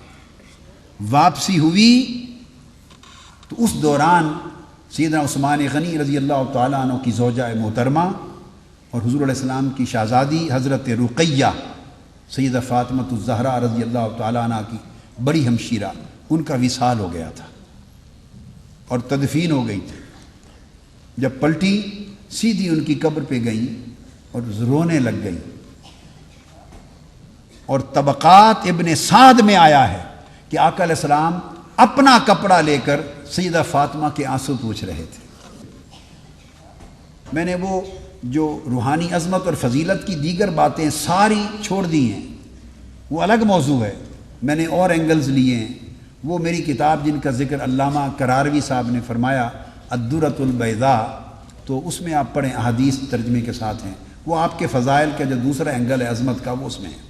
واپسی ہوئی تو اس دوران سیدنا عثمان غنی رضی اللہ تعالیٰ عنہ کی زوجہ محترمہ اور حضور علیہ السلام کی شہزادی حضرت رقیہ سیدہ فاطمۃ الزہرا رضی اللہ تعالیٰ عنہ کی بڑی ہمشیرہ، ان کا وصال ہو گیا تھا اور تدفین ہو گئی تھی. جب پلٹی سیدھی ان کی قبر پہ گئیں اور رونے لگ گئیں. اور طبقات ابن سعد میں آیا ہے کہ آقا علیہ السلام اپنا کپڑا لے کر سیدہ فاطمہ کے آنسو پوچھ رہے تھے. میں نے وہ جو روحانی عظمت اور فضیلت کی دیگر باتیں ساری چھوڑ دی ہیں، وہ الگ موضوع ہے. میں نے اور اینگلز لیے ہیں. وہ میری کتاب جن کا ذکر علامہ کراروی صاحب نے فرمایا الدرۃ البیضاء، تو اس میں آپ پڑھیں، احادیث ترجمے کے ساتھ ہیں. وہ آپ کے فضائل کا جو دوسرا اینگل ہے عظمت کا، وہ اس میں ہے.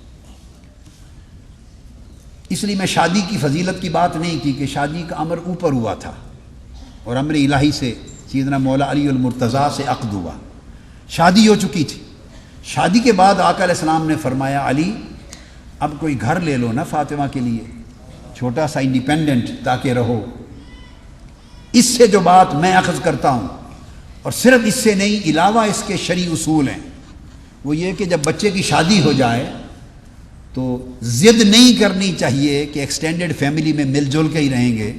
اس لیے میں شادی کی فضیلت کی بات نہیں کی کہ شادی کا امر اوپر ہوا تھا اور امر الہی سے سیدنا مولا علی المرتضیٰ سے عقد ہوا. شادی ہو چکی تھی. شادی کے بعد آقا علیہ السلام نے فرمایا علی اب کوئی گھر لے لو نا فاطمہ کے لیے، چھوٹا سا انڈیپینڈنٹ، تاکہ رہو. اس سے جو بات میں اخذ کرتا ہوں، اور صرف اس سے نہیں، علاوہ اس کے شرعی اصول ہیں، وہ یہ کہ جب بچے کی شادی ہو جائے تو ضد نہیں کرنی چاہیے کہ ایکسٹینڈڈ فیملی میں مل جل کے ہی رہیں گے.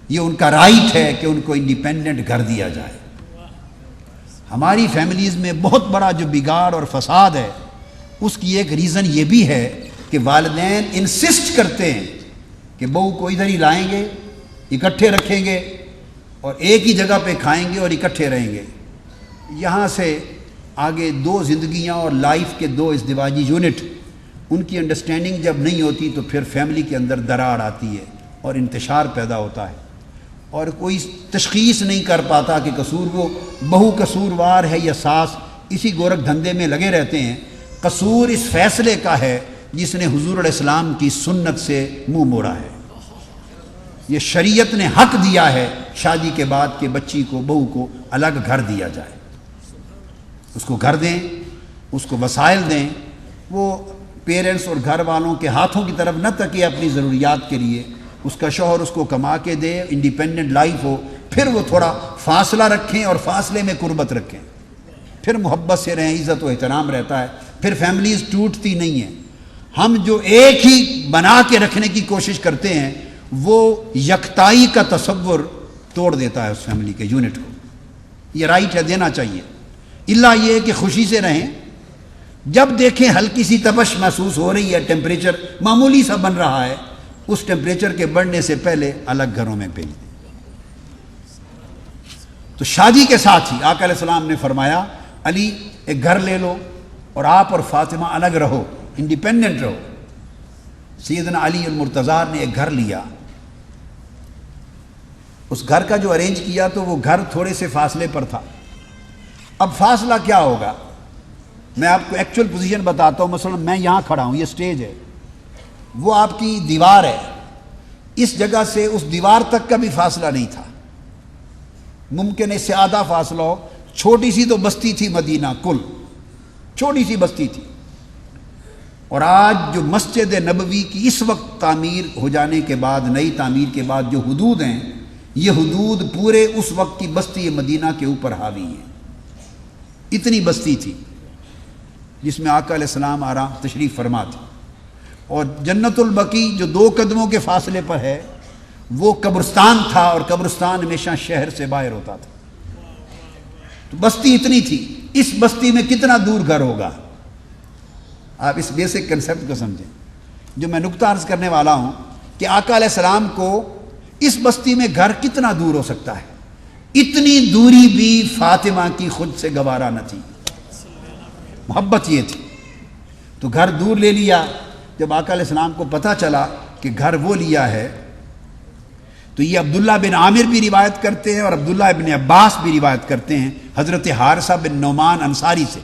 یہ ان کا رائٹ ہے کہ ان کو انڈیپینڈنٹ گھر دیا جائے. ہماری فیملیز میں بہت بڑا جو بگاڑ اور فساد ہے، اس کی ایک ریزن یہ بھی ہے کہ والدین انسسٹ کرتے ہیں کہ بہو کو ادھر ہی لائیں گے، اکٹھے رکھیں گے اور ایک ہی جگہ پہ کھائیں گے اور اکٹھے رہیں گے. یہاں سے آگے 2 زندگیاں اور لائف کے 2 ازدواجی یونٹ، ان کی انڈرسٹینڈنگ جب نہیں ہوتی تو پھر فیملی کے اندر دراڑ آتی ہے اور انتشار پیدا ہوتا ہے، اور کوئی تشخیص نہیں کر پاتا کہ قصور وہ بہو قصوروار ہے یا ساس. اسی گورکھ دھندے میں لگے رہتے ہیں. قصور اس فیصلے کا ہے جس نے حضور علیہ السلام کی سنت سے منہ موڑا ہے. یہ شریعت نے حق دیا ہے شادی کے بعد کہ بچی کو، بہو کو الگ گھر دیا جائے. اس کو گھر دیں، اس کو وسائل دیں. وہ پیرنٹس اور گھر والوں کے ہاتھوں کی طرف نہ تکے اپنی ضروریات کے لیے. اس کا شوہر اس کو کما کے دے، انڈیپینڈنٹ لائف ہو. پھر وہ تھوڑا فاصلہ رکھیں اور فاصلے میں قربت رکھیں. پھر محبت سے رہیں، عزت و احترام رہتا ہے. پھر فیملیز ٹوٹتی نہیں ہیں. ہم جو ایک ہی بنا کے رکھنے کی کوشش کرتے ہیں، وہ یکتائی کا تصور توڑ دیتا ہے اس فیملی کے یونٹ کو. یہ رائٹ ہے، دینا چاہیے. الا یہ کہ خوشی سے رہیں. جب دیکھیں ہلکی سی تپش محسوس ہو رہی ہے، ٹیمپریچر معمولی سا بن رہا ہے، اس ٹیمپریچر کے بڑھنے سے پہلے الگ گھروں میں بھیج دیں۔ تو شادی کے ساتھ ہی آقا علیہ السلام نے فرمایا علی ایک گھر لے لو اور آپ اور فاطمہ الگ رہو، انڈیپینڈنٹ رہو۔ سیدنا علی المرتضیٰ نے ایک گھر لیا، اس گھر کا جو ارینج کیا تو وہ گھر تھوڑے سے فاصلے پر تھا۔ اب فاصلہ کیا ہوگا، میں آپ کو ایکچوئل پوزیشن بتاتا ہوں۔ مثلا میں یہاں کھڑا ہوں، یہ سٹیج ہے، وہ آپ کی دیوار ہے، اس جگہ سے اس دیوار تک کا بھی فاصلہ نہیں تھا، ممکن اس سے آدھا فاصلہ ہو۔ چھوٹی سی تو بستی تھی مدینہ، کل چھوٹی سی بستی تھی۔ اور آج جو مسجد نبوی کی اس وقت تعمیر ہو جانے کے بعد، نئی تعمیر کے بعد جو حدود ہیں، یہ حدود پورے اس وقت کی بستی مدینہ کے اوپر حاوی ہیں۔ اتنی بستی تھی جس میں آقا علیہ السلام آرام تشریف فرما تھے۔ اور جنت البقیع جو 2 قدموں کے فاصلے پر ہے، وہ قبرستان تھا، اور قبرستان ہمیشہ شہر سے باہر ہوتا تھا۔ تو بستی اتنی تھی، اس بستی میں کتنا دور گھر ہوگا؟ آپ اس بیسک کنسیپٹ کو سمجھیں۔ جو میں نقطہ عرض کرنے والا ہوں کہ آقا علیہ السلام کو اس بستی میں گھر کتنا دور ہو سکتا ہے؟ اتنی دوری بھی فاطمہ کی خود سے گوارا نہ تھی، محبت یہ تھی۔ تو گھر دور لے لیا۔ جب آقا علیہ السلام کو پتہ چلا کہ گھر وہ لیا ہے، تو یہ عبداللہ بن عامر بھی روایت کرتے ہیں اور عبداللہ بن عباس بھی روایت کرتے ہیں حضرت حارثہ بن نعمان انصاری سے۔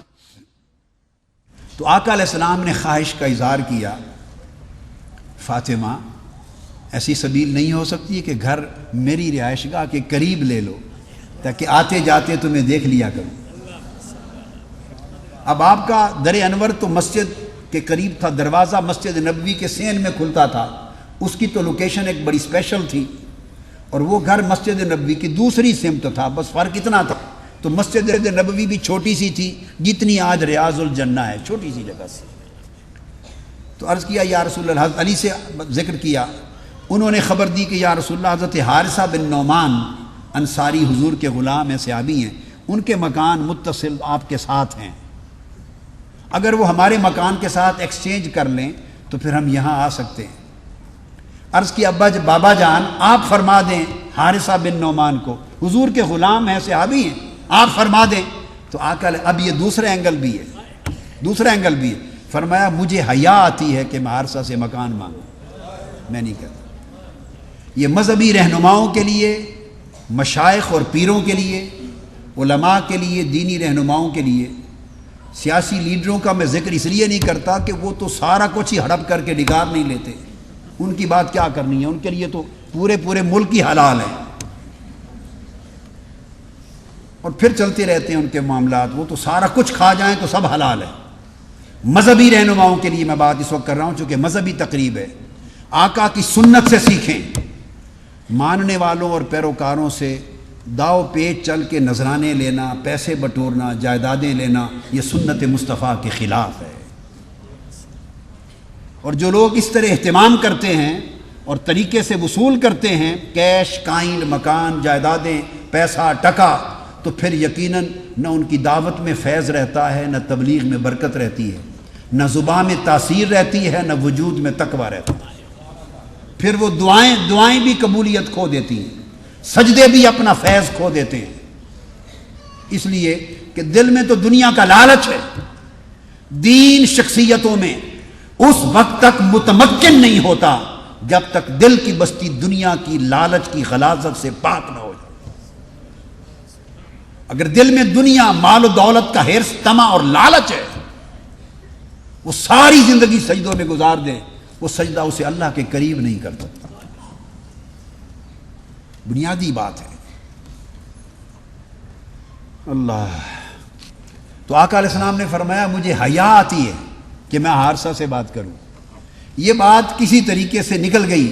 تو آقا علیہ السلام نے خواہش کا اظہار کیا، فاطمہ ایسی سبیل نہیں ہو سکتی کہ گھر میری رہائش گاہ کے قریب لے لو تاکہ آتے جاتے تمہیں دیکھ لیا کروں۔ اب آپ کا در انور تو مسجد کے قریب تھا، دروازہ مسجد نبوی کے سین میں کھلتا تھا، اس کی تو لوکیشن ایک بڑی اسپیشل تھی، اور وہ گھر مسجد نبوی کی دوسری سمت تھا، بس فرق اتنا تھا۔ تو مسجد نبوی بھی چھوٹی سی تھی جتنی آج ریاض الجنہ ہے، چھوٹی سی جگہ سے۔ تو عرض کیا یا رسول اللہ، حضرت علی سے ذکر کیا، انہوں نے خبر دی کہ یا رسول اللہ حضرت حارثہ بن نعمان انصاری حضور کے غلام ہیں، صحابی ہیں، ان کے مکان متصل آپ کے ساتھ ہیں، اگر وہ ہمارے مکان کے ساتھ ایکسچینج کر لیں تو پھر ہم یہاں آ سکتے ہیں۔ عرض کی بابا جان آپ فرما دیں حارثہ بن نعمان کو، حضور کے غلام ہیں، صحابی ہیں، آپ فرما دیں۔ تو آقا اب یہ دوسرا اینگل بھی ہے، فرمایا مجھے حیا آتی ہے کہ میں حارثہ سے مکان مانگوں، میں نہیں کرتا۔ یہ مذہبی رہنماؤں کے لیے، مشائخ اور پیروں کے لیے، علماء کے لیے، دینی رہنماؤں کے لیے، سیاسی لیڈروں کا میں ذکر اس لیے نہیں کرتا کہ وہ تو سارا کچھ ہی ہڑپ کر کے ڈگار نہیں لیتے، ان کی بات کیا کرنی ہے، ان کے لیے تو پورے ملک ہی حلال ہے، اور پھر چلتے رہتے ہیں ان کے معاملات، وہ تو سارا کچھ کھا جائیں تو سب حلال ہے۔ مذہبی رہنماؤں کے لیے میں بات اس وقت کر رہا ہوں چونکہ مذہبی تقریب ہے۔ آقا کی سنت سے سیکھیں، ماننے والوں اور پیروکاروں سے داؤ پیچ چل کے نذرانے لینا، پیسے بٹورنا، جائیدادیں لینا، یہ سنت مصطفیٰ کے خلاف ہے۔ اور جو لوگ اس طرح اہتمام کرتے ہیں اور طریقے سے وصول کرتے ہیں، کیش، کائن، مکان، جائیدادیں، پیسہ، ٹکا، تو پھر یقیناً نہ ان کی دعوت میں فیض رہتا ہے، نہ تبلیغ میں برکت رہتی ہے، نہ زبان میں تاثیر رہتی ہے، نہ وجود میں تقویٰ رہتا ہے۔ پھر وہ دعائیں بھی قبولیت کھو دیتی ہیں، سجدے بھی اپنا فیض کھو دیتے ہیں، اس لیے کہ دل میں تو دنیا کا لالچ ہے۔ دین شخصیتوں میں اس وقت تک متمکن نہیں ہوتا جب تک دل کی بستی دنیا کی لالچ کی غلاظت سے پاک نہ ہو جائے۔ اگر دل میں دنیا، مال و دولت کا حرص، طمع اور لالچ ہے، وہ ساری زندگی سجدوں میں گزار دے، وہ سجدہ اسے اللہ کے قریب نہیں کر سکتا۔ بنیادی بات ہے۔ اللہ، تو آقا علیہ السلام نے فرمایا مجھے حیا آتی ہے کہ میں حارثہ سے بات کروں۔ یہ بات کسی طریقے سے نکل گئی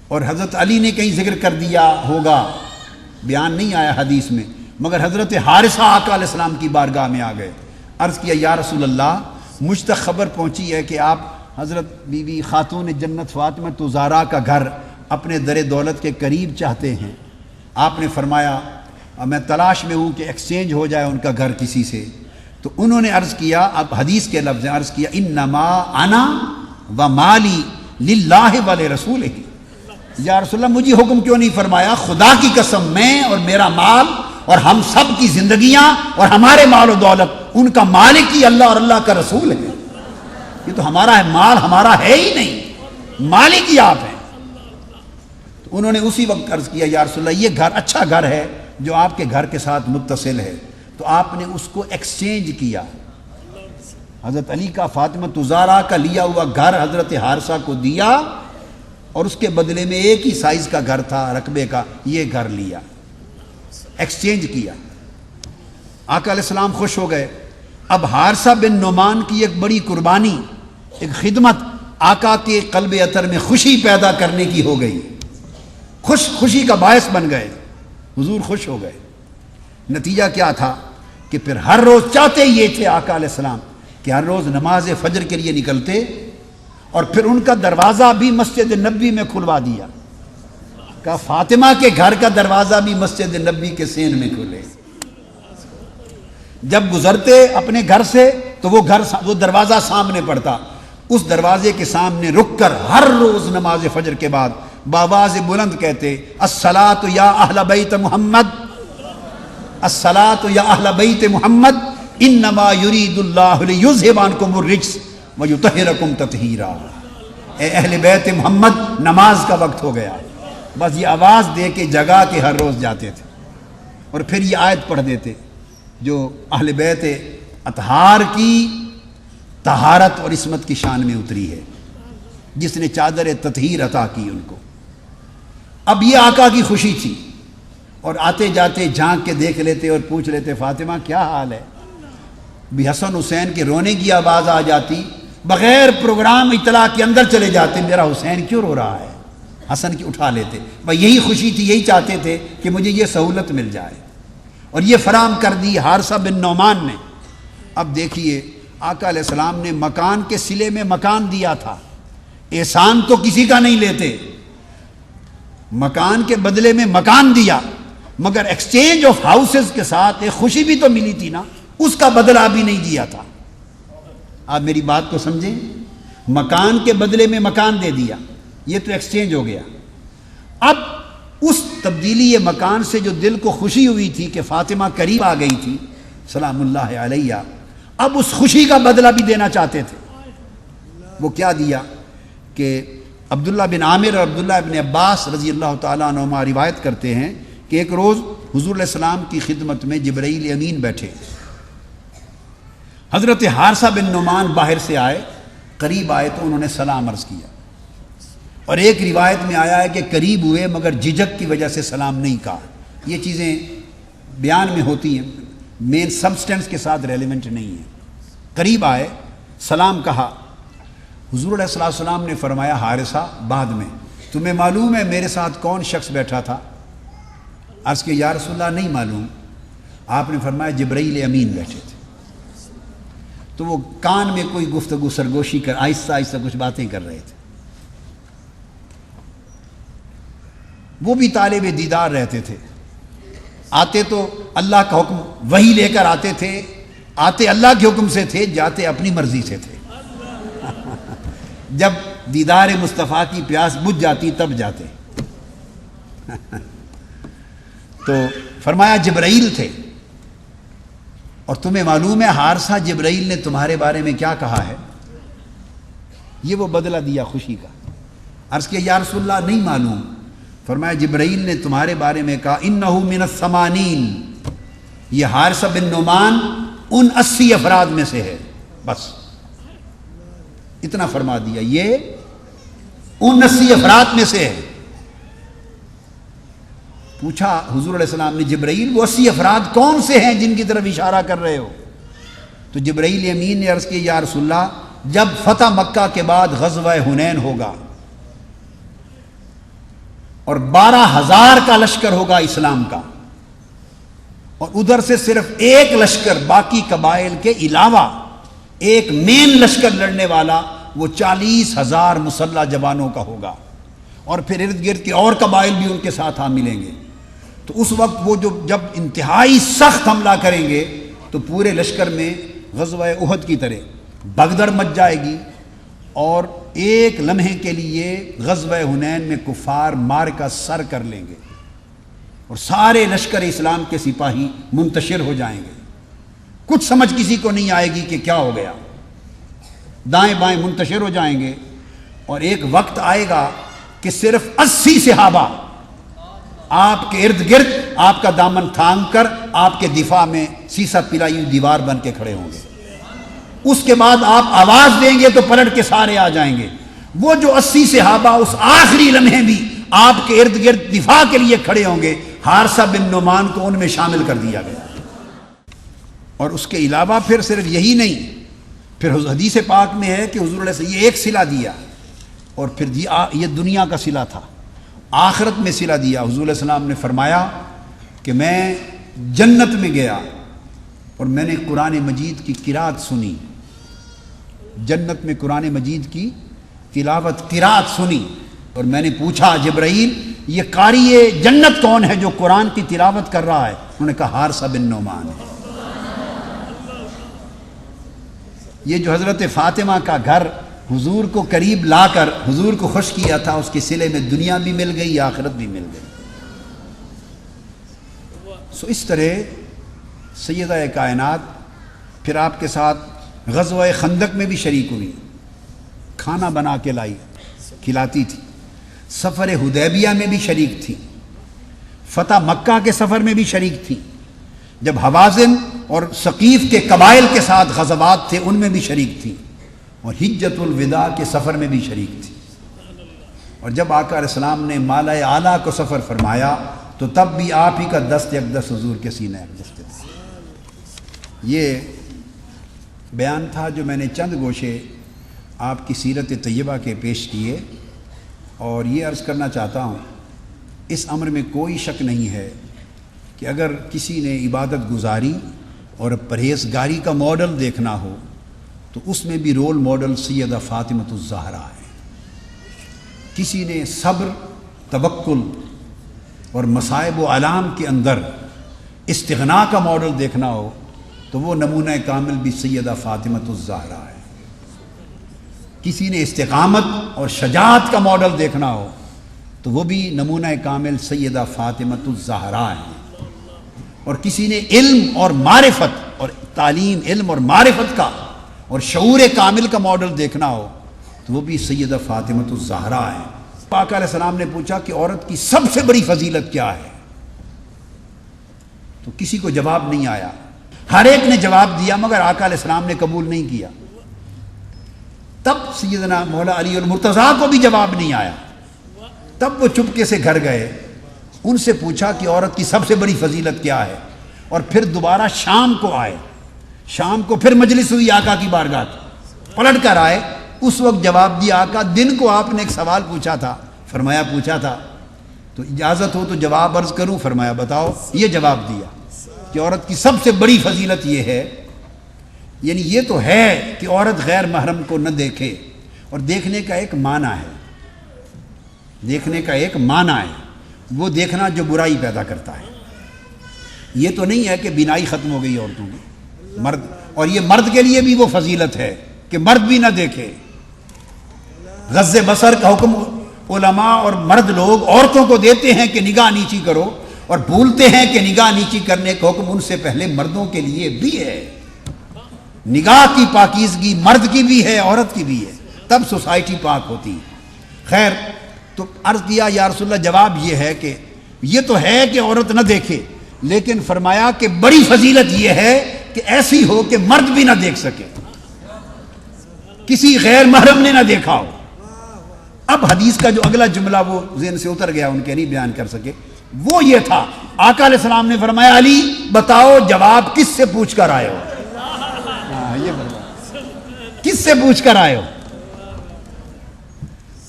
اور حضرت علی نے کہیں ذکر کر دیا ہوگا، بیان نہیں آیا حدیث میں، مگر حضرت حارثہ آقا علیہ السلام کی بارگاہ میں آ گئے۔ عرض کیا یا رسول اللہ، مجھ تک خبر پہنچی ہے کہ آپ حضرت بی بی خاتون جنت فاطمہ زہرا کا گھر اپنے در دولت کے قریب چاہتے ہیں۔ آپ نے فرمایا میں تلاش میں ہوں کہ ایکسچینج ہو جائے ان کا گھر کسی سے۔ تو انہوں نے عرض کیا، اب حدیث کے لفظ ہیں، عرض کیا انما انا و مالی للہ ولرسولہ، یا رسول اللہ مجھے حکم کیوں نہیں فرمایا؟ خدا کی قسم میں اور میرا مال اور ہم سب کی زندگیاں اور ہمارے مال و دولت ان کا مالک ہی اللہ اور اللہ کا رسول ہے، یہ تو ہمارا ہے، مال ہمارا ہے ہی نہیں، مالک ہی آپ ہیں۔ تو انہوں نے اسی وقت عرض کیا یا رسول اللہ یہ گھر اچھا گھر ہے جو آپ کے گھر کے ساتھ متصل ہے، تو آپ نے اس کو ایکسچینج کیا۔ حضرت علی کا فاطمہ زہرا کا لیا ہوا گھر حضرت حارثہ کو دیا اور اس کے بدلے میں ایک ہی سائز کا گھر تھا رقبے کا، یہ گھر لیا، ایکسچینج کیا۔ آقا علیہ السلام خوش ہو گئے۔ اب حارثہ بن نعمان کی ایک بڑی قربانی، ایک خدمت آقا کے قلب اطہر میں خوشی پیدا کرنے کی ہو گئی، خوشی کا باعث بن گئے، حضور خوش ہو گئے۔ نتیجہ کیا تھا کہ پھر ہر روز چاہتے یہ تھے آقا علیہ السلام کہ ہر روز نماز فجر کے لیے نکلتے اور پھر ان کا دروازہ بھی مسجد نبوی میں کھلوا دیا، کہا فاطمہ کے گھر کا دروازہ بھی مسجد نبوی کے سین میں کھلے۔ جب گزرتے اپنے گھر سے تو وہ دروازہ سامنے پڑتا، اس دروازے کے سامنے رک کر ہر روز نماز فجر کے بعد بآواز بلند کہتے الصلاۃ یا اہل بیت محمد، الصلاۃ یا اہل بیت محمد انما یرید اللہ لیذھب عنکم الرجس ویطہرکم تطہیرا۔ اے اہل بیت محمد نماز کا وقت ہو گیا، بس یہ آواز دے کے جگا کے ہر روز جاتے تھے اور پھر یہ آیت پڑھ دیتے جو اہل بیت اطہار کی طہارت اور عصمت کی شان میں اتری ہے، جس نے چادر تطہیر عطا کی ان کو۔ اب یہ آقا کی خوشی تھی اور آتے جاتے جھانک کے دیکھ لیتے اور پوچھ لیتے فاطمہ کیا حال ہے؟ بھی حسن حسین کے رونے کی آواز آ جاتی، بغیر پروگرام اطلاع کے اندر چلے جاتے، میرا حسین کیوں رو رہا ہے؟ حسن کی اٹھا لیتے، بھائی یہی خوشی تھی، یہی چاہتے تھے کہ مجھے یہ سہولت مل جائے، اور یہ فراہم کر دی حارثہ بن نعمان نے۔ اب دیکھیے آقا علیہ السلام نے مکان کے صلے میں مکان دیا تھا، احسان تو کسی کا نہیں لیتے، مکان کے بدلے میں مکان دیا، مگر ایکسچینج آف ہاؤسز کے ساتھ ایک خوشی بھی تو ملی تھی نا، اس کا بدلہ بھی نہیں دیا تھا۔ آپ میری بات کو سمجھیں، مکان کے بدلے میں مکان دے دیا، یہ تو ایکسچینج ہو گیا۔ اب اس تبدیلی مکان سے جو دل کو خوشی ہوئی تھی کہ فاطمہ قریب آ گئی تھی سلام اللہ علیہ، اب اس خوشی کا بدلہ بھی دینا چاہتے تھے۔ وہ کیا دیا کہ عبداللہ بن عامر اور عبداللہ بن عباس رضی اللہ تعالیٰ عنہما روایت کرتے ہیں کہ ایک روز حضور علیہ السلام کی خدمت میں جبرائیل امین بیٹھے، حضرت حارثہ بن نعمان باہر سے آئے، قریب آئے تو انہوں نے سلام عرض کیا، اور ایک روایت میں آیا ہے کہ قریب ہوئے مگر جھجک کی وجہ سے سلام نہیں کہا۔ یہ چیزیں بیان میں ہوتی ہیں، مین سبسٹنس کے ساتھ ریلیونٹ نہیں ہیں۔ قریب آئے، سلام کہا، حضور علیہ السلام نے فرمایا حارثہ بعد میں تمہیں معلوم ہے میرے ساتھ کون شخص بیٹھا تھا؟ عرض کہ یا رسول اللہ نہیں معلوم۔ آپ نے فرمایا جبرائیل امین بیٹھے تھے۔ تو وہ کان میں کوئی گفتگو سرگوشی کر آہستہ آہستہ کچھ باتیں کر رہے تھے۔ وہ بھی طالب دیدار رہتے تھے، آتے تو اللہ کا حکم وہی لے کر آتے تھے، آتے اللہ کے حکم سے تھے، جاتے اپنی مرضی سے تھے۔ جب دیدار مصطفیٰ کی پیاس بجھ جاتی تب جاتے۔ تو فرمایا جبرائیل تھے، اور تمہیں معلوم ہے حارثہ جبرائیل نے تمہارے بارے میں کیا کہا ہے؟ یہ وہ بدلہ دیا خوشی کا۔ عرض کیا یا رسول اللہ نہیں معلوم۔ فرمایا جبرائیل نے تمہارے بارے میں کہا انہ من الثمانین، یہ حارثہ بن نعمان ان 80 افراد میں سے ہے، بس اتنا فرما دیا، یہ ان 80 افراد میں سے ہے۔ پوچھا حضور علیہ السلام نے جبرائیل وہ 80 افراد کون سے ہیں جن کی طرف اشارہ کر رہے ہو؟ تو جبرائیل امین نے عرض کی یا رسول اللہ جب فتح مکہ کے بعد غزوہ حنین ہوگا اور 12,000 کا لشکر ہوگا اسلام کا، اور ادھر سے صرف ایک لشکر باقی قبائل کے علاوہ ایک مین لشکر لڑنے والا وہ 40,000 مسلح جوانوں کا ہوگا، اور پھر ارد گرد کے اور قبائل بھی ان کے ساتھ آ ملیں گے، تو اس وقت وہ جب انتہائی سخت حملہ کریں گے تو پورے لشکر میں غزوہ احد کی طرح بھگدڑ مچ جائے گی، اور ایک لمحے کے لیے غزوہ حنین میں کفار مار کا سر کر لیں گے اور سارے لشکر اسلام کے سپاہی منتشر ہو جائیں گے، کچھ سمجھ کسی کو نہیں آئے گی کہ کیا ہو گیا، دائیں بائیں منتشر ہو جائیں گے، اور ایک وقت آئے گا کہ صرف 80 صحابہ آپ کے ارد گرد آپ کا دامن تھام کر آپ کے دفاع میں سیسا پلائی ہوئی دیوار بن کے کھڑے ہوں گے۔ اس کے بعد آپ آواز دیں گے تو پلٹ کے سارے آ جائیں گے۔ وہ جو 80 صحابہ اس آخری لمحے بھی آپ کے ارد گرد دفاع کے لیے کھڑے ہوں گے، حارثہ بن نعمان کو ان میں شامل کر دیا گیا۔ اور اس کے علاوہ پھر صرف یہی نہیں، پھر حدیث پاک میں ہے کہ حضور علیہ السلام یہ ایک صلہ دیا، اور پھر یہ دنیا کا صلہ تھا، آخرت میں صلہ دیا۔ حضور علیہ السلام نے فرمایا کہ میں جنت میں گیا اور میں نے قرآن مجید کی قرات سنی، جنت میں قرآن مجید کی تلاوت قرات سنی، اور میں نے پوچھا جبرائیل یہ قاری جنت کون ہے جو قرآن کی تلاوت کر رہا ہے؟ انہوں نے کہا حارثہ بن نعمان ہے۔ یہ جو حضرت فاطمہ کا گھر حضور کو قریب لا کر حضور کو خوش کیا تھا، اس کے صلے میں دنیا بھی مل گئی، آخرت بھی مل گئی۔ سو اس طرح سیدہ کائنات پھر آپ کے ساتھ غزوہ خندق میں بھی شریک ہوئی، کھانا بنا کے لائی، کھلاتی تھی، سفر حدیبیہ میں بھی شریک تھی، فتح مکہ کے سفر میں بھی شریک تھی، جب حوازن اور ثقیف کے قبائل کے ساتھ غزوات تھے ان میں بھی شریک تھی، اور حجۃ الوداع کے سفر میں بھی شریک تھی، اور جب آقا علیہ السلام نے مالا اعلیٰ کو سفر فرمایا تو تب بھی آپ ہی کا دست اقدس حضور کے سینے اقدس تھے۔ یہ بیان تھا جو میں نے چند گوشے آپ کی سیرت طیبہ کے پیش کیے، اور یہ عرض کرنا چاہتا ہوں اس امر میں کوئی شک نہیں ہے کہ اگر کسی نے عبادت گزاری اور پرہیزگاری کا ماڈل دیکھنا ہو تو اس میں بھی رول ماڈل سیدہ فاطمۃ الزہرا ہے۔ کسی نے صبر، توکل اور مصائب و آلام کے اندر استغنا کا ماڈل دیکھنا ہو تو وہ نمونہ کامل بھی سیدہ فاطمۃ الزہرا ہے۔ کسی نے استقامت اور شجاعت کا ماڈل دیکھنا ہو تو وہ بھی نمونہ کامل سیدہ فاطمۃ الزہرا ہے، اور کسی نے علم اور معرفت اور تعلیم، علم اور معرفت کا اور شعور کامل کا ماڈل دیکھنا ہو تو وہ بھی سیدہ فاطمۃ الزہرا ہے۔ آقا علیہ السلام نے پوچھا کہ عورت کی سب سے بڑی فضیلت کیا ہے؟ تو کسی کو جواب نہیں آیا، ہر ایک نے جواب دیا مگر آقا علیہ السلام نے قبول نہیں کیا۔ تب سیدنا مولا علی المرتضیٰ کو بھی جواب نہیں آیا، تب وہ چپکے سے گھر گئے، ان سے پوچھا کہ عورت کی سب سے بڑی فضیلت کیا ہے، اور پھر دوبارہ شام کو آئے، شام کو پھر مجلس ہوئی آقا کی بارگاہ کی، پلٹ کر آئے، اس وقت جواب دیا آقا دن کو آپ نے ایک سوال پوچھا تھا، فرمایا پوچھا تھا تو اجازت ہو تو جواب عرض کروں؟ فرمایا بتاؤ۔ یہ جواب دیا کہ عورت کی سب سے بڑی فضیلت یہ ہے، یعنی یہ تو ہے کہ عورت غیر محرم کو نہ دیکھے، اور دیکھنے کا ایک معنی ہے، دیکھنے کا ایک معنی ہے، وہ دیکھنا جو برائی پیدا کرتا ہے۔ یہ تو نہیں ہے کہ بینائی ختم ہو گئی عورتوں کی، مرد، اور یہ مرد کے لیے بھی وہ فضیلت ہے کہ مرد بھی نہ دیکھے۔ غض بصر کا حکم علماء اور مرد لوگ عورتوں کو دیتے ہیں کہ نگاہ نیچی کرو، اور بھولتے ہیں کہ نگاہ نیچی کرنے کا حکم ان سے پہلے مردوں کے لیے بھی ہے۔ نگاہ کی پاکیزگی مرد کی بھی ہے، عورت کی بھی ہے، تب سوسائٹی پاک ہوتی ہے۔ خیر، تو عرض کیا یا رسول اللہ جواب یہ ہے کہ یہ تو ہے کہ عورت نہ دیکھے، لیکن فرمایا کہ بڑی فضیلت یہ ہے کہ ایسی ہو کہ مرد بھی نہ دیکھ سکے، کسی غیر محرم نے نہ دیکھا ہو۔ اب حدیث کا جو اگلا جملہ وہ ذہن سے اتر گیا، ان کے نہیں بیان کر سکے، وہ یہ تھا، آقا علیہ السلام نے فرمایا علی بتاؤ جواب کس سے پوچھ کر آئے ہو؟ یہ کس سے پوچھ کر آئے ہو؟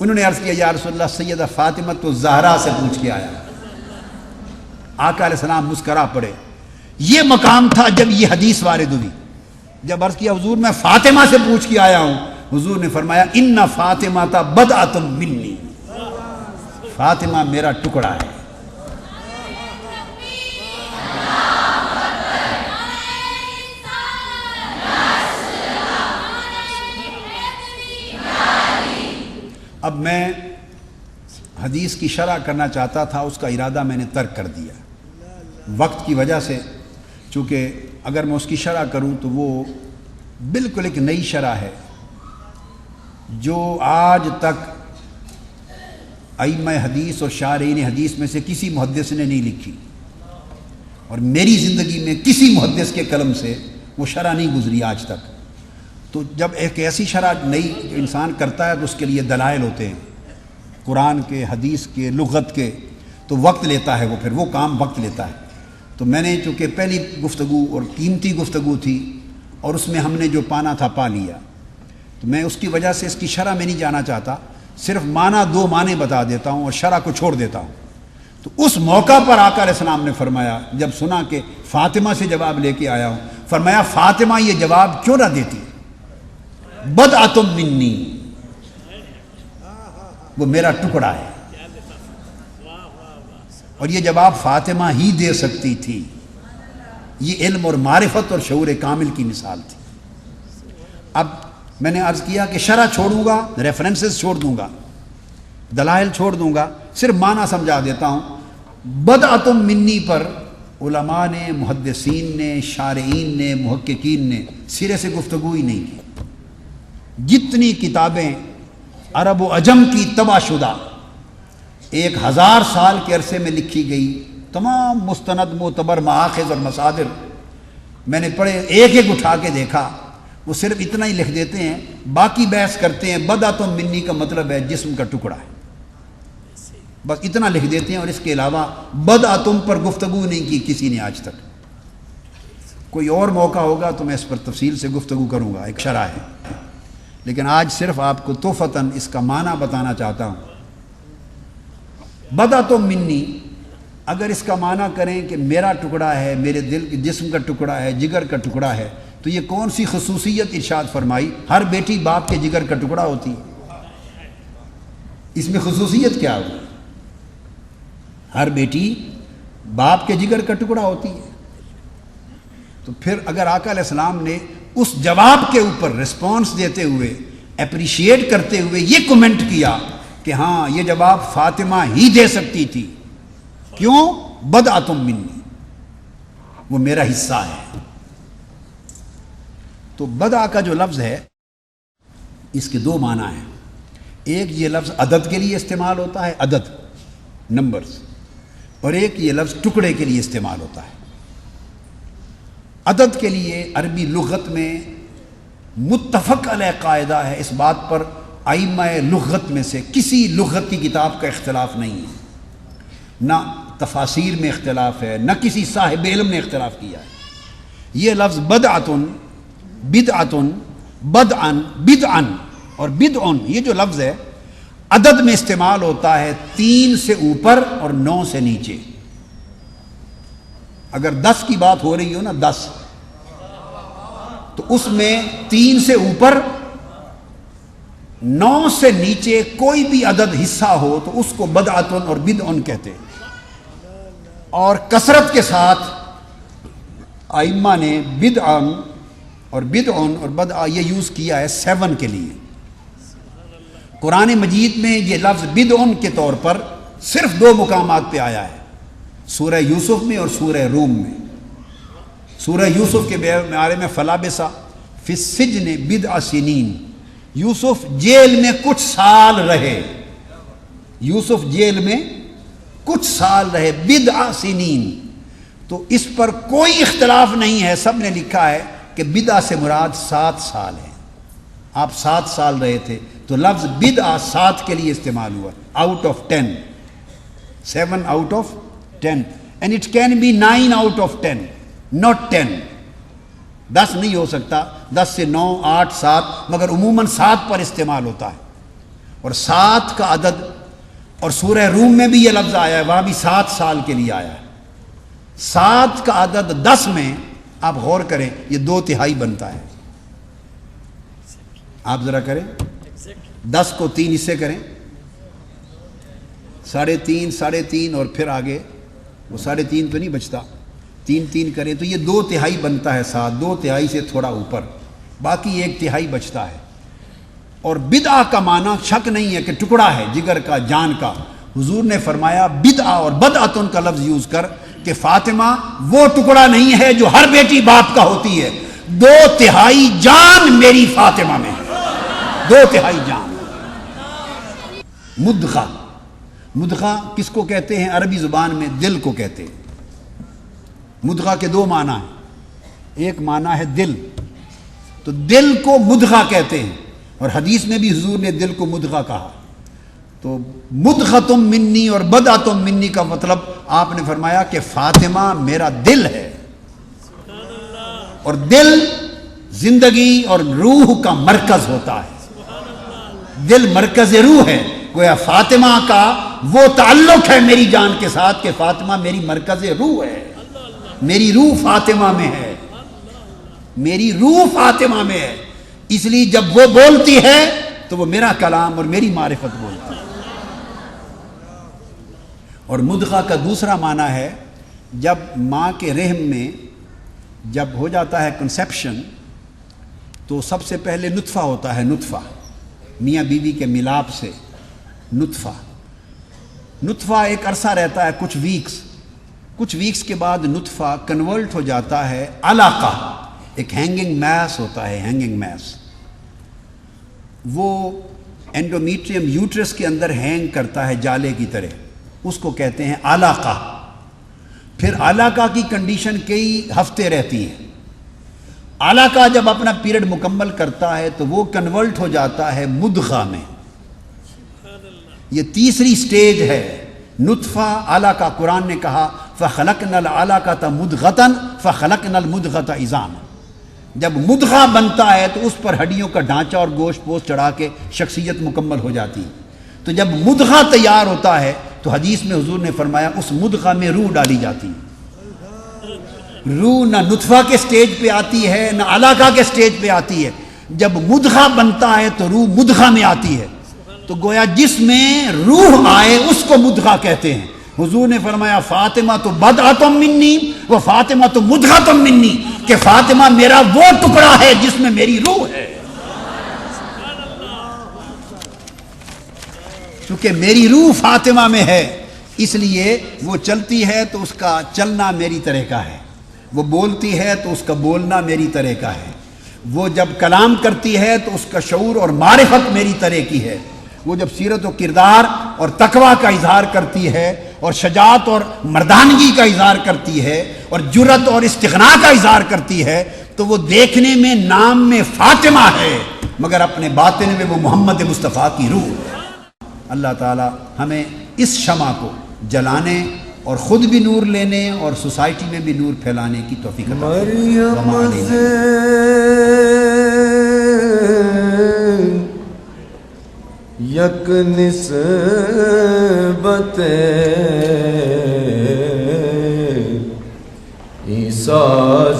انہوں نے عرض کیا یا رسول اللہ سیدہ فاطمۃ الزہرا سے پوچھ کے آیا۔ آقا علیہ السلام مسکرا پڑے۔ یہ مقام تھا جب یہ حدیث وارد ہوئی، جب عرض کیا حضور میں فاطمہ سے پوچھ کے آیا ہوں، حضور نے فرمایا ان فاطمہ بدعۃ منی، فاطمہ میرا ٹکڑا ہے۔ اب میں حدیث کی شرح کرنا چاہتا تھا، اس کا ارادہ میں نے ترک کر دیا وقت کی وجہ سے، چونکہ اگر میں اس کی شرح کروں تو وہ بالکل ایک نئی شرح ہے جو آج تک ائمہ حدیث اور شارحین حدیث میں سے کسی محدث نے نہیں لکھی، اور میری زندگی میں کسی محدث کے قلم سے وہ شرح نہیں گزری آج تک۔ تو جب ایک ایسی شرح نئی انسان کرتا ہے تو اس کے لیے دلائل ہوتے ہیں، قرآن کے، حدیث کے، لغت کے، تو وقت لیتا ہے، وہ کام وقت لیتا ہے۔ تو میں نے چونکہ پہلی گفتگو اور قیمتی گفتگو تھی اور اس میں ہم نے جو پانا تھا پا لیا، تو میں اس کی وجہ سے اس کی شرح میں نہیں جانا چاہتا، صرف معنی دو معنی بتا دیتا ہوں اور شرح کو چھوڑ دیتا ہوں۔ تو اس موقع پر آقا علیہ السلام نے فرمایا، جب سنا کہ فاطمہ سے جواب لے کے آیا ہوں، فرمایا فاطمہ یہ جواب کیوں نہ دیتی، بدعۃ منی، وہ میرا ٹکڑا ہے، اور یہ جواب فاطمہ ہی دے سکتی تھی۔ یہ علم اور معرفت اور شعور کامل کی مثال تھی۔ اب میں نے عرض کیا کہ شرح چھوڑوں گا، ریفرنسز چھوڑ دوں گا، دلائل چھوڑ دوں گا، صرف معنی سمجھا دیتا ہوں۔ بدعۃ منی پر علماء نے، محدثین نے، شارعین نے، محققین نے سرے سے گفتگو ہی نہیں کی۔ جتنی کتابیں عرب و عجم کی طبع شدہ 1000 سال کے عرصے میں لکھی گئی، تمام مستند معتبر مآخذ اور مصادر میں نے پڑھے، ایک ایک اٹھا کے دیکھا، وہ صرف اتنا ہی لکھ دیتے ہیں، باقی بحث کرتے ہیں بدعۃ منی کا مطلب ہے جسم کا ٹکڑا ہے، بس اتنا لکھ دیتے ہیں، اور اس کے علاوہ بدعۃ پر گفتگو نہیں کی کسی نے آج تک۔ کوئی اور موقع ہوگا تو میں اس پر تفصیل سے گفتگو کروں گا، ایک شرح ہے، لیکن آج صرف آپ کو تحفتاً اس کا معنی بتانا چاہتا ہوں۔ بدعۃ منی اگر اس کا معنی کریں کہ میرا ٹکڑا ہے، میرے دل کے جسم کا ٹکڑا ہے، جگر کا ٹکڑا ہے، تو یہ کون سی خصوصیت ارشاد فرمائی؟ ہر بیٹی باپ کے جگر کا ٹکڑا ہوتی ہے، اس میں خصوصیت کیا ہوئی؟ ہر بیٹی باپ کے جگر کا ٹکڑا ہوتی ہے۔ تو پھر اگر آقا علیہ السلام نے اس جواب کے اوپر رسپانس دیتے ہوئے، اپریشیٹ کرتے ہوئے یہ کمنٹ کیا کہ ہاں یہ جواب فاطمہ ہی دے سکتی تھی، کیوں؟ بدعۃ منی، وہ میرا حصہ ہے۔ تو بدع کا جو لفظ ہے اس کے دو معنی ہیں، ایک یہ لفظ عدد کے لیے استعمال ہوتا ہے، عدد نمبرز، اور ایک یہ لفظ ٹکڑے کے لیے استعمال ہوتا ہے۔ عدد کے لیے عربی لغت میں متفق علیہ قاعدہ ہے، اس بات پر ائمہ لغت میں سے کسی لغت کی کتاب کا اختلاف نہیں ہے، نہ تفاسیر میں اختلاف ہے، نہ کسی صاحب علم نے اختلاف کیا ہے۔ یہ لفظ بدعۃ، بدعۃ، بدعن، بدعن اور بدعن، یہ جو لفظ ہے عدد میں استعمال ہوتا ہے 3 سے اوپر اور 9 سے نیچے۔ اگر 10 کی بات ہو رہی ہو نا، 10، تو اس میں 3 سے اوپر 9 سے نیچے کوئی بھی عدد حصہ ہو تو اس کو بدعۃ اور بدعن کہتے ہیں۔ اور کثرت کے ساتھ ائمہ نے بدعن اور بدعن اور بدع یہ یوز کیا ہے 7 کے لیے۔ قرآن مجید میں یہ لفظ بدعن کے طور پر صرف 2 مقامات پہ آیا ہے، سورہ یوسف میں اور سورہ روم میں۔ سورہ یوسف کے بارے میں فلابث فی السجن بضع سنین، یوسف جیل میں کچھ سال رہے، یوسف جیل میں کچھ سال رہے، بضع سنین۔ تو اس پر کوئی اختلاف نہیں ہے، سب نے لکھا ہے کہ بضع سے مراد 7 سال ہے، آپ 7 سال رہے تھے، تو لفظ بضع 7 کے لیے استعمال ہوا، out of 10، 7 out of 10، and it can be 9 out of 10، not 10، 10 نہیں ہو سکتا، 10 سے 9، 8، 7، مگر عموماً 7 پر استعمال ہوتا ہے۔ اور 7 کا عدد، اور سورہ روم میں بھی یہ لفظ آیا ہے، وہاں بھی 7 سال کے لیے آیا ہے۔ 7 کا عدد 10 میں آپ غور کریں، یہ 2/3 بنتا ہے۔ آپ ذرا کریں، 10 کو 3 حصے کریں، 3.5، 3.5 اور پھر آگے وہ 3.5 تو نہیں بچتا، 3 کریں تو یہ 2/3 بنتا ہے۔ 7 2/3 سے تھوڑا اوپر، باقی 1/3 بچتا ہے۔ اور بدعہ کا معنی شک نہیں ہے کہ ٹکڑا ہے جگر کا، جان کا۔ حضور نے فرمایا بدعہ اور بدعتن کا لفظ یوز کر کہ فاطمہ وہ ٹکڑا نہیں ہے جو ہر بیٹی باپ کا ہوتی ہے، 2/3 جان میری فاطمہ میں ہے، 2/3 جان۔ مدغہ، مدغہ کس کو کہتے ہیں؟ عربی زبان میں دل کو کہتے ہیں۔ مدغہ کے 2 معنی ہیں، ایک معنی ہے دل، تو دل کو مدغہ کہتے ہیں، اور حدیث میں بھی حضور نے دل کو مدغہ کہا۔ تو مدغتم منی اور بدعتم منی کا مطلب آپ نے فرمایا کہ فاطمہ میرا دل ہے، اور دل زندگی اور روح کا مرکز ہوتا ہے، دل مرکز روح ہے۔ گویا فاطمہ کا وہ تعلق ہے میری جان کے ساتھ کہ فاطمہ میری مرکز روح ہے، میری روح فاطمہ میں ہے، میری روح فاطمہ میں ہے، اس لیے جب وہ بولتی ہے تو وہ میرا کلام اور میری معرفت بولتی ہے۔ اور مدغہ کا دوسرا معنی ہے جب ماں کے رحم میں جب ہو جاتا ہے کنسیپشن تو سب سے پہلے نطفہ ہوتا ہے، نطفہ میاں بیوی کے ملاپ سے نطفہ، نطفہ ایک عرصہ رہتا ہے کچھ ویکس کے بعد نطفہ کنورٹ ہو جاتا ہے علاقہ، ایک ہینگنگ میس ہوتا ہے، ہینگنگ میس، وہ اینڈومیٹریم یوٹرس کے اندر ہینگ کرتا ہے جالے کی طرح، اس کو کہتے ہیں علاقہ۔ پھر علاقہ کی کنڈیشن کئی ہفتے رہتی ہے، علاقہ جب اپنا پیریڈ مکمل کرتا ہے تو وہ کنورٹ ہو جاتا ہے مدغہ میں، یہ تیسری سٹیج ہے نطفہ علاقہ۔ قرآن نے کہا فَخَلَقْنَا الْعَلَقَةَ مُدْغَةً فَخَلَقْنَا الْمُدْغَةَ عِظَامًا، جب مدغہ بنتا ہے تو اس پر ہڈیوں کا ڈھانچہ اور گوشت پوست چڑھا کے شخصیت مکمل ہو جاتی ہے۔ تو جب مدغہ تیار ہوتا ہے تو حدیث میں حضور نے فرمایا اس مدغہ میں روح ڈالی جاتی ہے، روح نہ نطفہ کے سٹیج پہ آتی ہے نہ علاقہ کے سٹیج پہ آتی ہے، جب مدغہ بنتا ہے تو روح مدغہ میں آتی ہے، تو گویا جس میں روح آئے اس کو مدغہ کہتے ہیں۔ حضور نے فرمایا فاطمہ تو بدعتم منی و فاطمہ تو مدغتم منی، کہ فاطمہ میرا وہ ٹکڑا ہے جس میں میری روح ہے، چونکہ میری روح فاطمہ میں ہے اس لیے وہ چلتی ہے تو اس کا چلنا میری طرح کا ہے، وہ بولتی ہے تو اس کا بولنا میری طرح کا ہے، وہ جب کلام کرتی ہے تو اس کا شعور اور معرفت میری طرح کی ہے، وہ جب سیرت و کردار اور تقوی کا اظہار کرتی ہے اور شجاعت اور مردانگی کا اظہار کرتی ہے اور جرأت اور استغنا کا اظہار کرتی ہے تو وہ دیکھنے میں نام میں فاطمہ ہے مگر اپنے باطن میں وہ محمد مصطفیٰ کی روح ہے۔ اللہ تعالی ہمیں اس شمع کو جلانے اور خود بھی نور لینے اور سوسائٹی میں بھی نور پھیلانے کی توفیق عطا فرمائے۔ مریم سے یک نسبت عیسیٰ